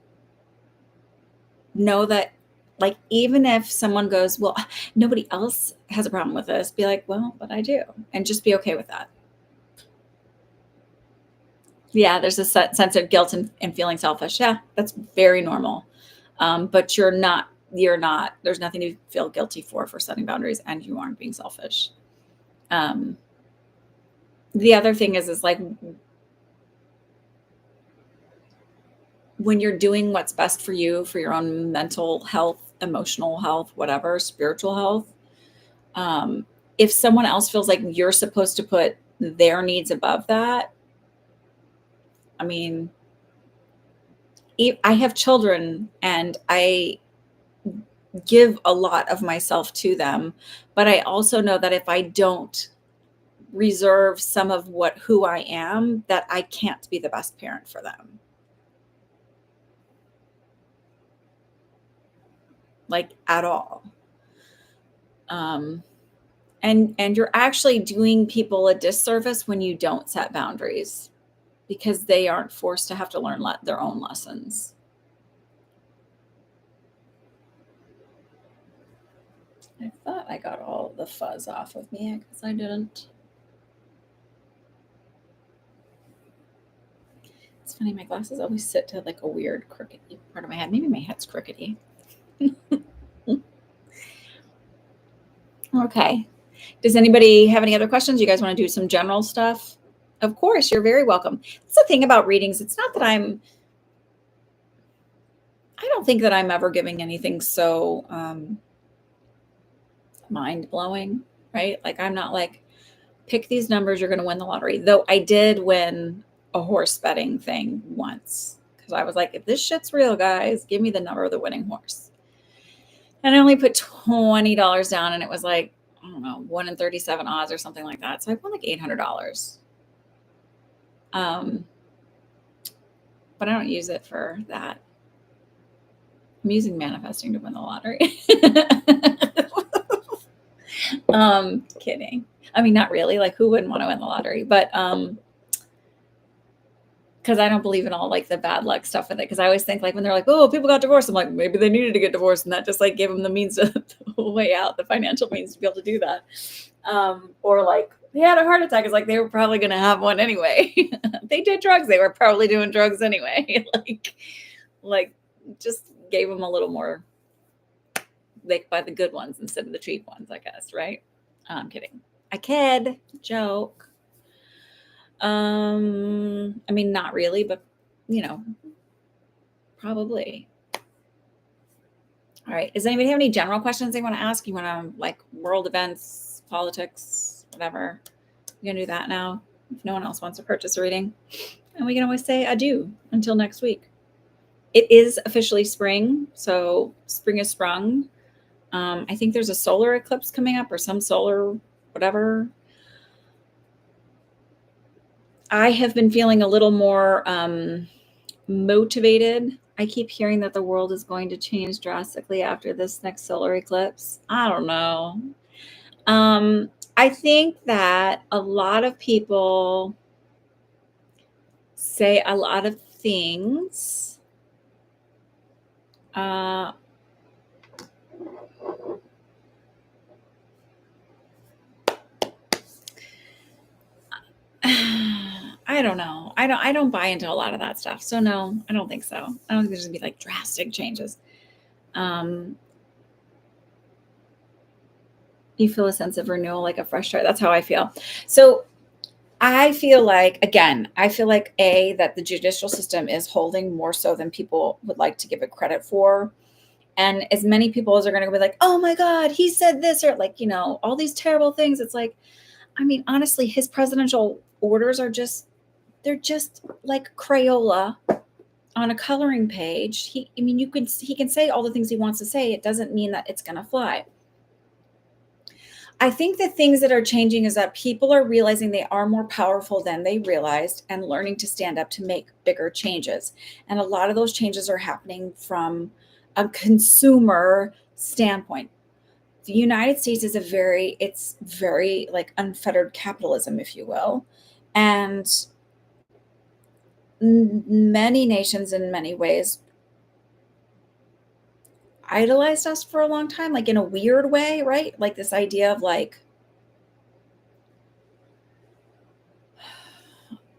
know that Like, even if someone goes, well, nobody else has a problem with this, be like, well, but I do. And just be okay with that. Yeah, there's a sense of guilt and feeling selfish. Yeah, that's very normal. But there's nothing to feel guilty for setting boundaries, and you aren't being selfish. Um, the other thing is like, when you're doing what's best for you, for your own mental health, emotional health, whatever, spiritual health, um, if someone else feels like you're supposed to put their needs above that, I mean, I have children and I give a lot of myself to them, but I also know that if I don't reserve some of who I am, that I can't be the best parent for them. Like, at all. Um, and you're actually doing people a disservice when you don't set boundaries, because they aren't forced to have to learn their own lessons. I thought I got all the fuzz off of me. I guess I didn't. It's funny, my glasses always sit to like a weird crookedy part of my head. Maybe my head's crookedy. Okay. Does anybody have any other questions? You guys want to do some general stuff? Of course, you're very welcome. That's the thing about readings. It's not that I don't think that I'm ever giving anything so mind blowing, right? Like, I'm not like, pick these numbers, you're going to win the lottery. Though I did win a horse betting thing once, because I was like, if this shit's real, guys, give me the number of the winning horse. And I only put $20 down, and it was like, I don't know, 1 in 37 odds or something like that. So I won like $800. But I don't use it for that. I'm using manifesting to win the lottery. Kidding. I mean, not really. Like, who wouldn't want to win the lottery? But because I don't believe in all like the bad luck stuff with it. Because I always think, like, when they're like, oh, people got divorced, I'm like, maybe they needed to get divorced, and that just like gave them the means to the way out, the financial means to be able to do that. Or like, they had a heart attack. It's like, they were probably going to have one anyway. They did drugs. They were probably doing drugs anyway. like just gave them a little more, they could buy the good ones instead of the cheap ones, I guess. Right. I'm kidding. I kid. Joke. I mean, not really, but probably. All right. Does anybody have any general questions they want to ask? You want to, like, world events, politics, whatever? You're gonna do that now. If no one else wants to purchase a reading, and we can always say adieu until next week. It is officially spring, so spring is sprung. I think there's a solar eclipse coming up, or some solar whatever. I have been feeling a little more motivated. I keep hearing that the world is going to change drastically after this next solar eclipse. I don't know. I think that a lot of people say a lot of things. I don't know. I don't buy into a lot of that stuff. So no, I don't think so. I don't think there's gonna be like drastic changes. You feel a sense of renewal, like a fresh start. That's how I feel. So I feel like, again, that the judicial system is holding more so than people would like to give it credit for. And as many people as are going to be like, oh my God, he said this, or like, all these terrible things. It's like, I mean, honestly, his presidential orders they're just like Crayola on a coloring page. He can say all the things he wants to say. It doesn't mean that it's going to fly. I think the things that are changing is that people are realizing they are more powerful than they realized and learning to stand up to make bigger changes. And a lot of those changes are happening from a consumer standpoint. The United States is it's very like unfettered capitalism, if you will. And many nations in many ways, idolized us for a long time, like in a weird way, right? Like this idea of like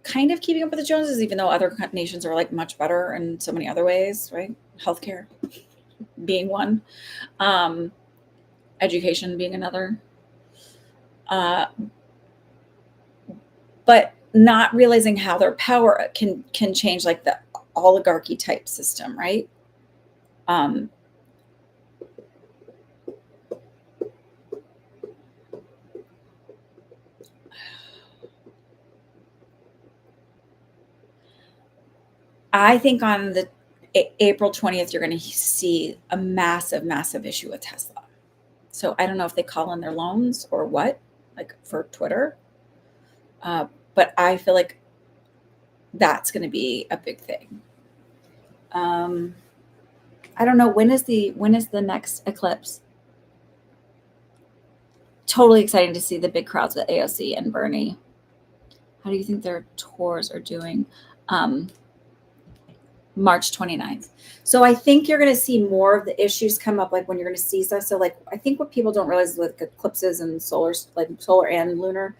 kind of keeping up with the Joneses, even though other nations are like much better in so many other ways, right? Healthcare being one, um, education being another. Uh, but not realizing how their power can change like the oligarchy type system, right? Um, I think on the April 20th, you're going to see a massive, massive issue with Tesla. So I don't know if they call in their loans or what, like for Twitter. But I feel like that's going to be a big thing. Um, I don't know when is the next eclipse. Totally exciting to see the big crowds with AOC and Bernie. How do you think their tours are doing? Um, March 29th. So I think you're going to see more of the issues come up, like when you're going to see stuff. So like I think what people don't realize with eclipses and like solar and lunar,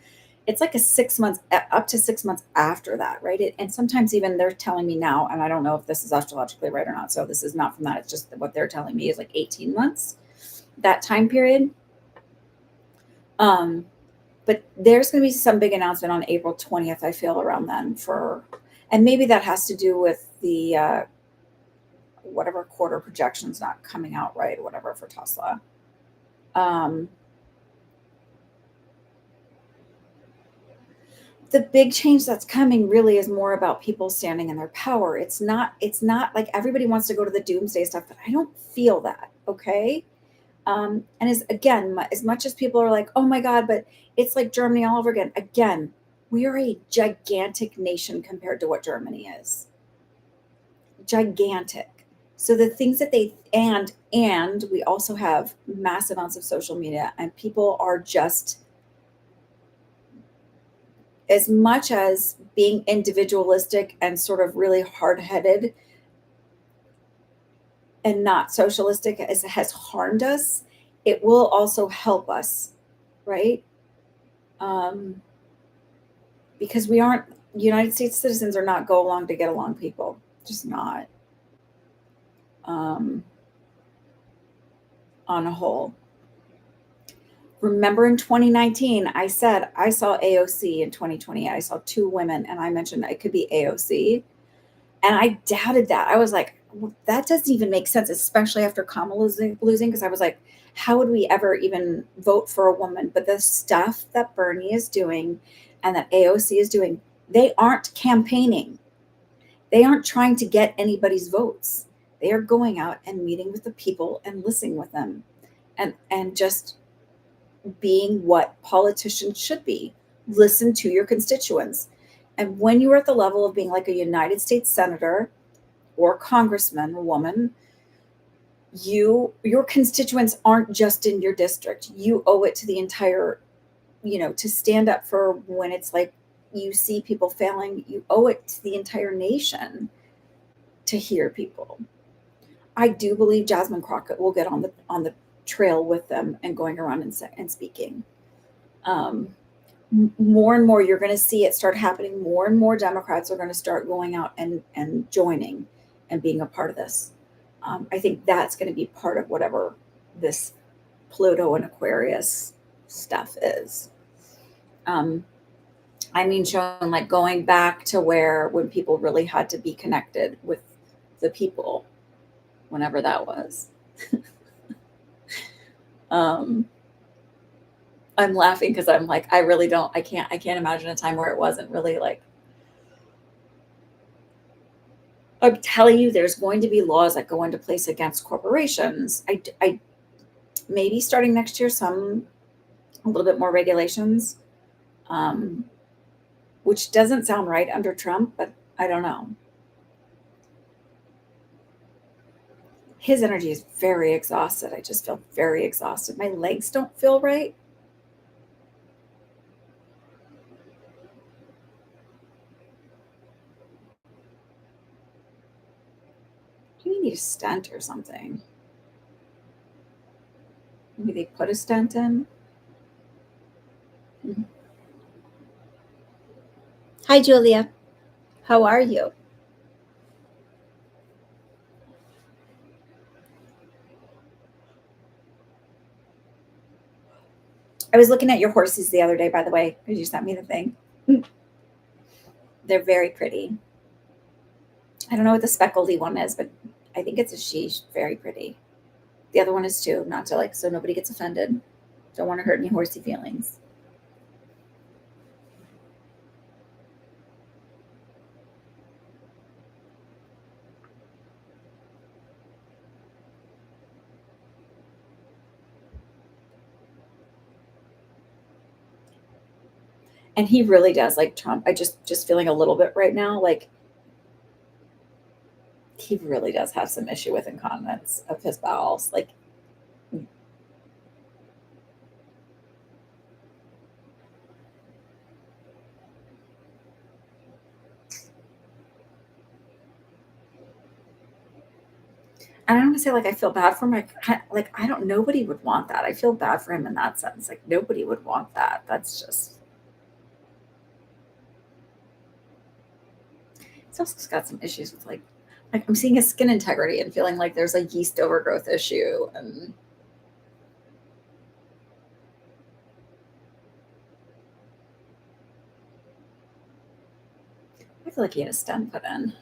it's like a 6 months up to 6 months after that, right? And sometimes even they're telling me now, and I don't know if this is astrologically right or not. So this is not from that. It's just what they're telling me is like 18 months, that time period. Um, but there's going to be some big announcement on April 20th. I feel around then and maybe that has to do with the whatever quarter projections not coming out right or whatever for Tesla. Um, the big change that's coming really is more about people standing in their power. It's not like everybody wants to go to the doomsday stuff, but I don't feel that. Okay. And as again, as much as people are like, oh my God, but it's like Germany all over again. Again, we are a gigantic nation compared to what Germany is. Gigantic. So the things that they and we also have massive amounts of social media, and people are just, as much as being individualistic and sort of really hard-headed and not socialistic as it has harmed us, it will also help us, right? Um, because we aren't United States citizens are not go along to get along people, just not, um, on a whole. Remember in 2019, I said I saw AOC in 2020. I saw two women, and I mentioned it could be AOC. And I doubted that. I was like, well, that doesn't even make sense, especially after Kamala losing. Because I was like, how would we ever even vote for a woman? But the stuff that Bernie is doing and that AOC is doing, they aren't campaigning. They aren't trying to get anybody's votes. They are going out and meeting with the people and listening with them and just being what politicians should be. Listen to your constituents. And when you are at the level of being like a United States senator or congressman or woman, your constituents aren't just in your district. You owe it to the entire, to stand up for when it's like you see people failing, you owe it to the entire nation to hear people. I do believe Jasmine Crockett will get on the trail with them and going around and speaking. Um, More and more you're going to see it start happening. More and more Democrats are going to start going out and joining and being a part of this. I think that's going to be part of whatever this Pluto and Aquarius stuff is. um, I mean, showing like going back to where when people really had to be connected with the people, whenever that was. um, I'm laughing because I'm like, I really don't, I can't imagine a time where it wasn't really like, I'm telling you, there's going to be laws that go into place against corporations. I maybe starting next year, a little bit more regulations, um, which doesn't sound right under Trump, but I don't know. His energy is very exhausted. I just feel very exhausted. My legs don't feel right. You need a stent or something. Maybe they put a stent in. Hi, Julia. How are you? I was looking at your horses the other day, by the way, because you sent me the thing. They're very pretty. I don't know what the speckledy one is, but I think it's a she. She's very pretty. The other one is too, not to like, so nobody gets offended. Don't want to hurt any horsey feelings. And he really does like Trump. I just feeling a little bit right now, like he really does have some issue with incontinence of his bowels. Like, I don't want to say like I feel bad for him. Like I don't. Nobody would want that. I feel bad for him in that sense. Like nobody would want that. That's just. He's also got some issues with like I'm seeing his skin integrity and feeling like there's a yeast overgrowth issue, and I feel like he had a stent put in.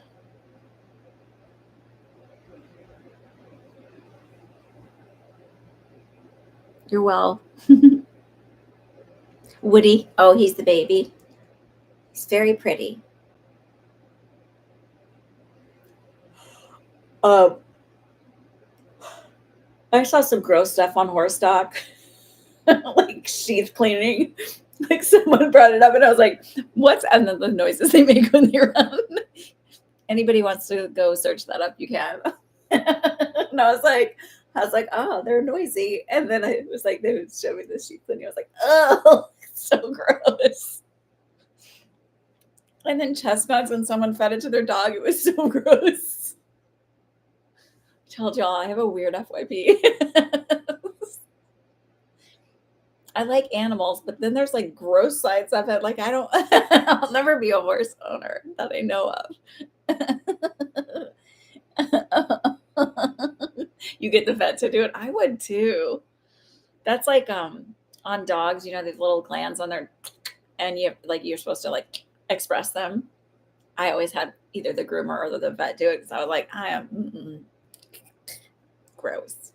You're well. Woody. Oh, he's the baby. He's very pretty. Um, I saw some gross stuff on Horse Stock, like sheath cleaning. Like someone brought it up, and I was like, "What's?" And then the noises they make when they run. Anybody wants to go search that up, you can. And I was like, oh, they're noisy. And then I was like, they would show me the sheep cleaning. I was like, oh, so gross. And then chestnuts, when someone fed it to their dog, it was so gross. I told y'all I have a weird FYP. I like animals, but then there's like gross sides of it. Like I'll never be a horse owner that I know of. You get the vet to do it. I would too. That's like on dogs, you know, these little glands on their, and you're supposed to like express them. I always had either the groomer or the vet do it because I was like, I am gross.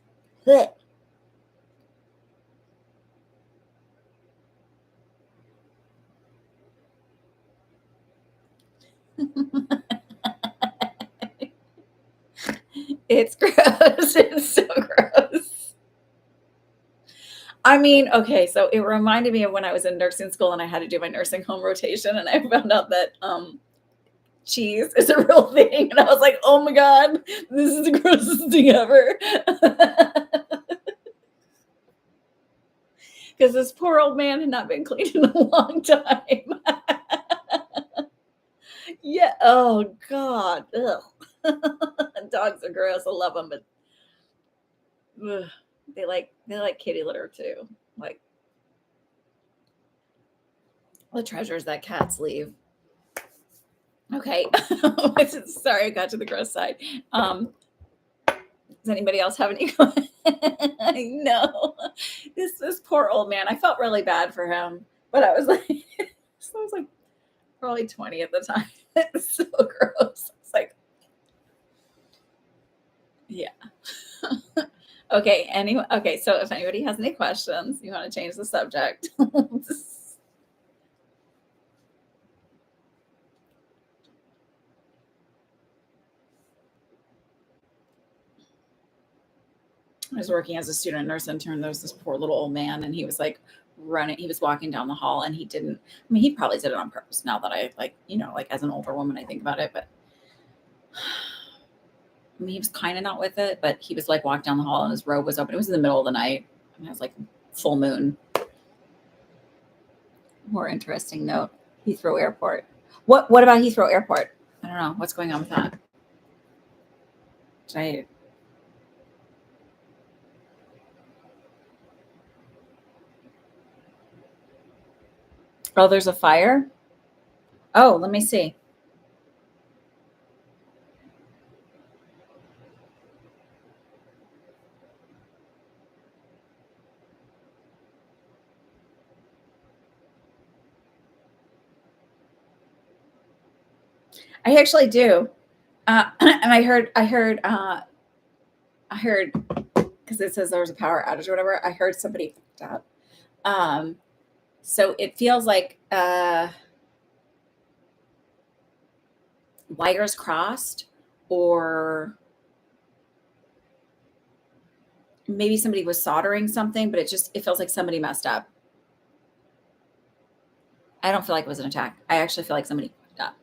It's gross. It's so gross. I mean, okay, so it reminded me of when I was in nursing school and I had to do my nursing home rotation, and I found out that cheese is a real thing, and I was like, oh my god, this is the grossest thing ever. Because this poor old man had not been cleaned in a long time. Yeah. Oh god. Ugh. Dogs are gross. I love them, but ugh, they like kitty litter too. Like the treasures that cats leave. Okay. Sorry, I got to the gross side. Does anybody else have any? I know this poor old man. I felt really bad for him, but I was like, so I was like probably 20 at the time. It's so gross. It's like, yeah. Okay. Anyway, okay. So if anybody has any questions, you want to change the subject. I was working as a student nurse intern. There was this poor little old man, and he was like running. He was walking down the hall, and he didn't. I mean, he probably did it on purpose. Now that I like, like as an older woman, I think about it. But I mean, he was kind of not with it. But he was like walking down the hall, and his robe was open. It was in the middle of the night, and it was like full moon. More interesting note: Heathrow Airport. What about Heathrow Airport? I don't know what's going on with that. Should I Oh, there's a fire? Oh, let me see. I actually do. And I heard, because it says there was a power outage or whatever, I heard somebody fucked up. Um, so it feels like wires crossed, or maybe somebody was soldering something, but it feels like somebody messed up. I don't feel like it was an attack. I actually feel like somebody fucked up.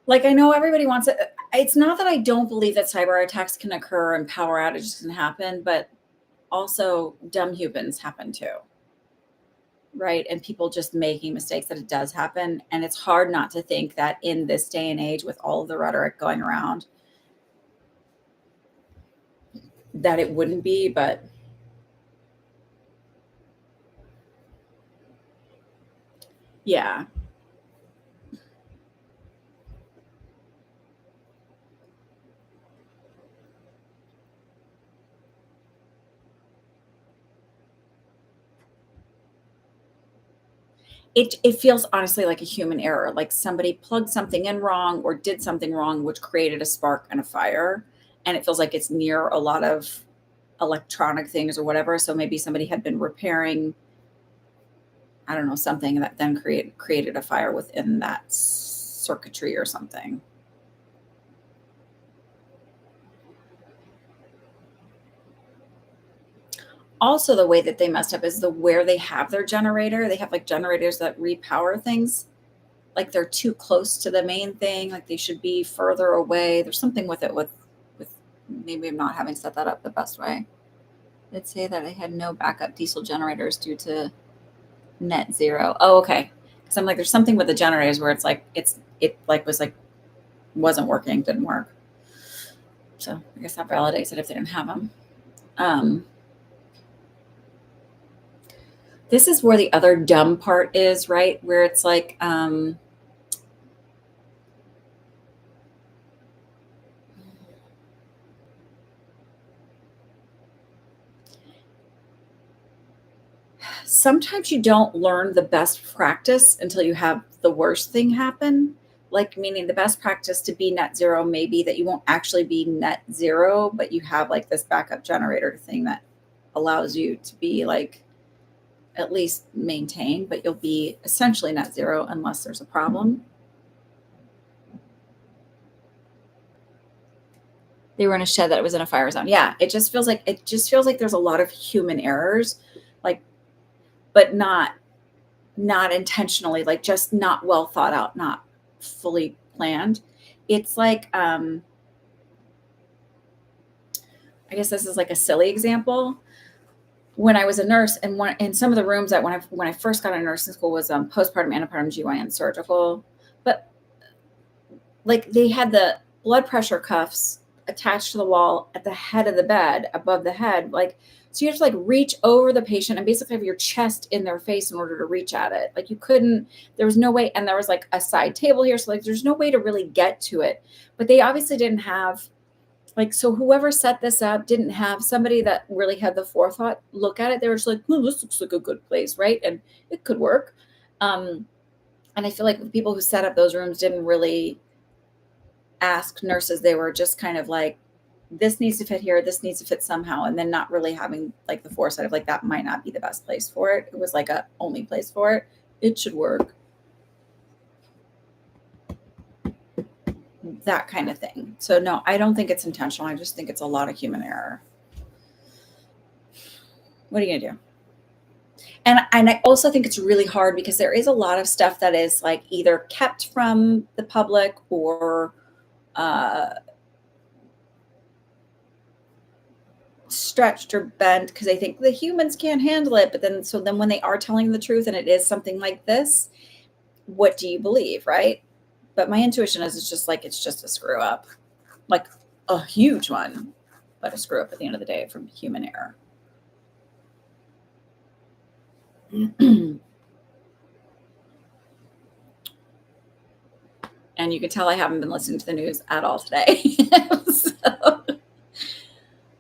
Like, I know everybody wants it. It's not that I don't believe that cyber attacks can occur and power outages can happen, but also dumb humans happen too, right? And people just making mistakes, that it does happen. And it's hard not to think that in this day and age, with all of the rhetoric going around, that it wouldn't be. But yeah, it feels honestly like a human error, like somebody plugged something in wrong or did something wrong, which created a spark and a fire. And it feels like it's near a lot of electronic things or whatever. So maybe somebody had been repairing, I don't know, something that then created a fire within that circuitry or something. Also, the way that they messed up is the where they have their generator. They have like generators that repower things. Like they're too close to the main thing. Like they should be further away. There's something with it with maybe I'm not having set that up the best way. They'd say that they had no backup diesel generators due to net zero. Oh, okay. Because I'm like, there's something with the generators where it's like it like was like wasn't working, didn't work. So I guess that validates it if they didn't have them. Um, this is where the other dumb part is, right? Where it's like, sometimes you don't learn the best practice until you have the worst thing happen. Like, meaning the best practice to be net zero may be that you won't actually be net zero, but you have like this backup generator thing that allows you to be like at least maintained, but you'll be essentially net zero unless there's a problem. They were in a shed that was in a fire zone. Yeah, it just feels like there's a lot of human errors, like, but not intentionally, like just not well thought out, not fully planned. It's like, I guess this is like a silly example. When I was a nurse, and one in some of the rooms that when I first got into nursing school was postpartum, antepartum, GYN, surgical, but like they had the blood pressure cuffs attached to the wall at the head of the bed above the head, like, so you have to like reach over the patient and basically have your chest in their face in order to reach at it. Like you couldn't, there was no way. And there was like a side table here, so like there's no way to really get to it. But they obviously didn't have, like, so whoever set this up didn't have somebody that really had the forethought look at it. They were just like, oh, this looks like a good place, right? And it could work. um and I feel like the people who set up those rooms didn't really ask nurses. They were just kind of like, this needs to fit here, this needs to fit somehow, and then not really having like the foresight of like that might not be the best place for it. It was like a only place for it. It should work. That kind of thing. So no, I don't think it's intentional. I just think it's a lot of human error. What are you gonna do? And I also think it's really hard because there is a lot of stuff that is like either kept from the public or uh stretched or bent because they think the humans can't handle it. But then, so then when they are telling the truth and it is something like this, what do you believe, right? But my intuition is it's just a screw up, like a huge one, but a screw up at the end of the day from human error. And you can tell I haven't been listening to the news at all today. So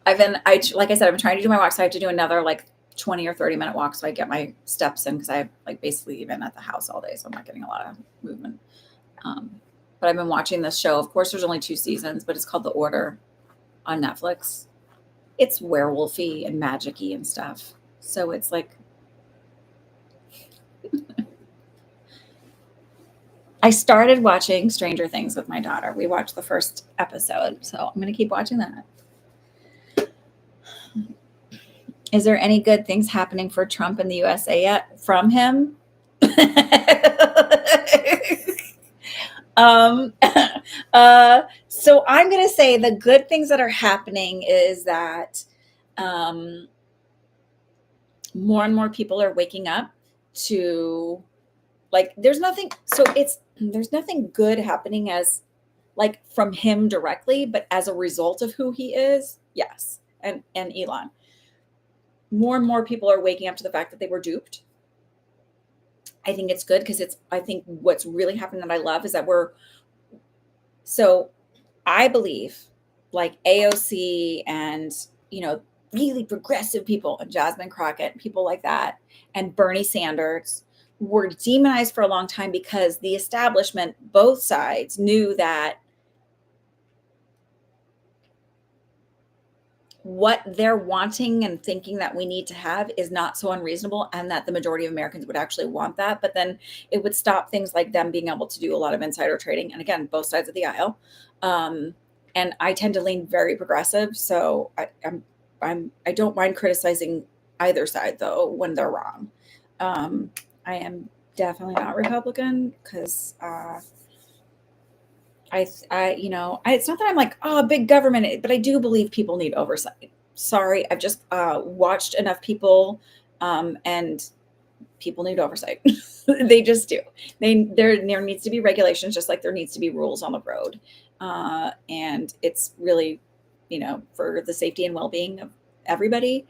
like I said, I've been trying to do my walk. So I have to do another like 20 or 30-minute walk. So I get my steps in because I've like basically been at the house all day. So I'm not getting a lot of movement. But I've been watching this show. Of course, there's only 2 seasons, but it's called The Order on Netflix. It's werewolfy and magic-y and stuff. So it's like, I started watching Stranger Things with my daughter. We watched the first episode. So I'm going to keep watching that. Is there any good things happening for Trump in the USA yet from him? So I'm going to say the good things that are happening is that more and more people are waking up to, like, there's nothing good happening as like from him directly, but as a result of who he is, yes. And Elon. More and more people are waking up to the fact that they were duped. I think it's good because I think what's really happened that I love is that I believe like AOC and, really progressive people and Jasmine Crockett, people like that, and Bernie Sanders were demonized for a long time because the establishment, both sides, knew that what they're wanting and thinking that we need to have is not so unreasonable, and that the majority of Americans would actually want that. But then it would stop things like them being able to do a lot of insider trading. And again, both sides of the aisle. And I tend to lean very progressive. So I don't mind criticizing either side though, when they're wrong. I am definitely not Republican because, it's not that I'm like, oh, big government, but I do believe people need oversight. Sorry, I've just watched enough people, and people need oversight. They just do. There needs to be regulations, just like there needs to be rules on the road, and it's really, for the safety and well-being of everybody.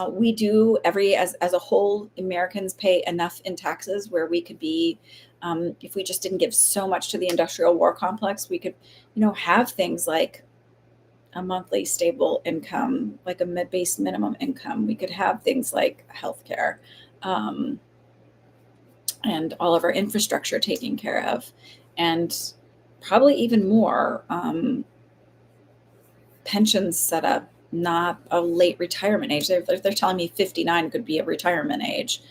We do as a whole, Americans pay enough in taxes where we could be. If we just didn't give so much to the industrial war complex, we could, have things like a monthly stable income, like a base minimum income. We could have things like healthcare, and all of our infrastructure taken care of, and probably even more, pensions set up, not a late retirement age. They're telling me 59 could be a retirement age.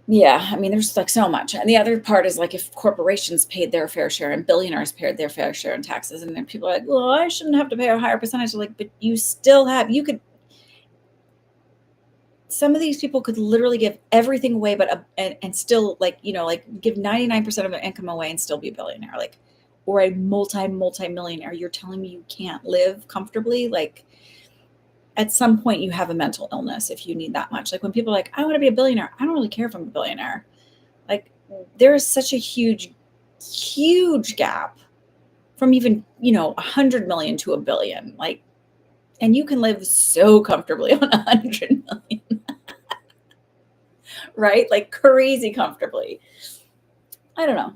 Yeah, I mean, there's like so much. And the other part is like if corporations paid their fair share and billionaires paid their fair share in taxes, and then people are like, well, I shouldn't have to pay a higher percentage. Like, but some of these people could literally give everything away, and still like give 99% of their income away and still be a billionaire, like, or a multi-millionaire. You're telling me you can't live comfortably? Like, at some point you have a mental illness if you need that much. Like when people are like, I want to be a billionaire, I don't really care if I'm a billionaire. Like, there is such a huge gap from even 100 million to a billion. Like, and you can live so comfortably on 100 million. Right? Like crazy comfortably. I don't know.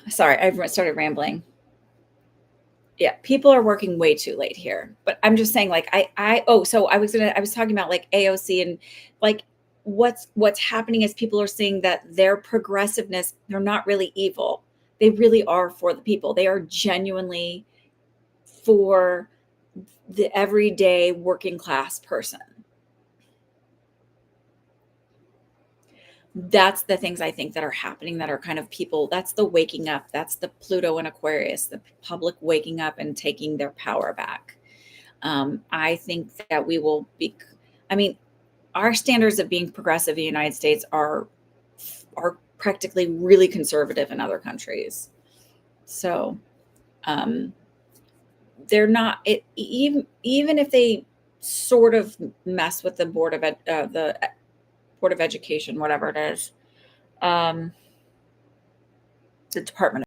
Sorry, I've started rambling. Yeah, people are working way too late here. But I'm just saying, like, I was talking about like AOC, and like what's happening is people are seeing that their progressiveness, they're not really evil. They really are for the people. They are genuinely for the everyday working class person. That's the things I think that are happening, that are kind of people. That's the waking up. That's the Pluto and Aquarius, the public waking up and taking their power back. I think that we will be, I mean, our standards of being progressive in the United States are practically really conservative in other countries. So they're not even if they sort of mess with the the Board of Education, whatever it is, the Department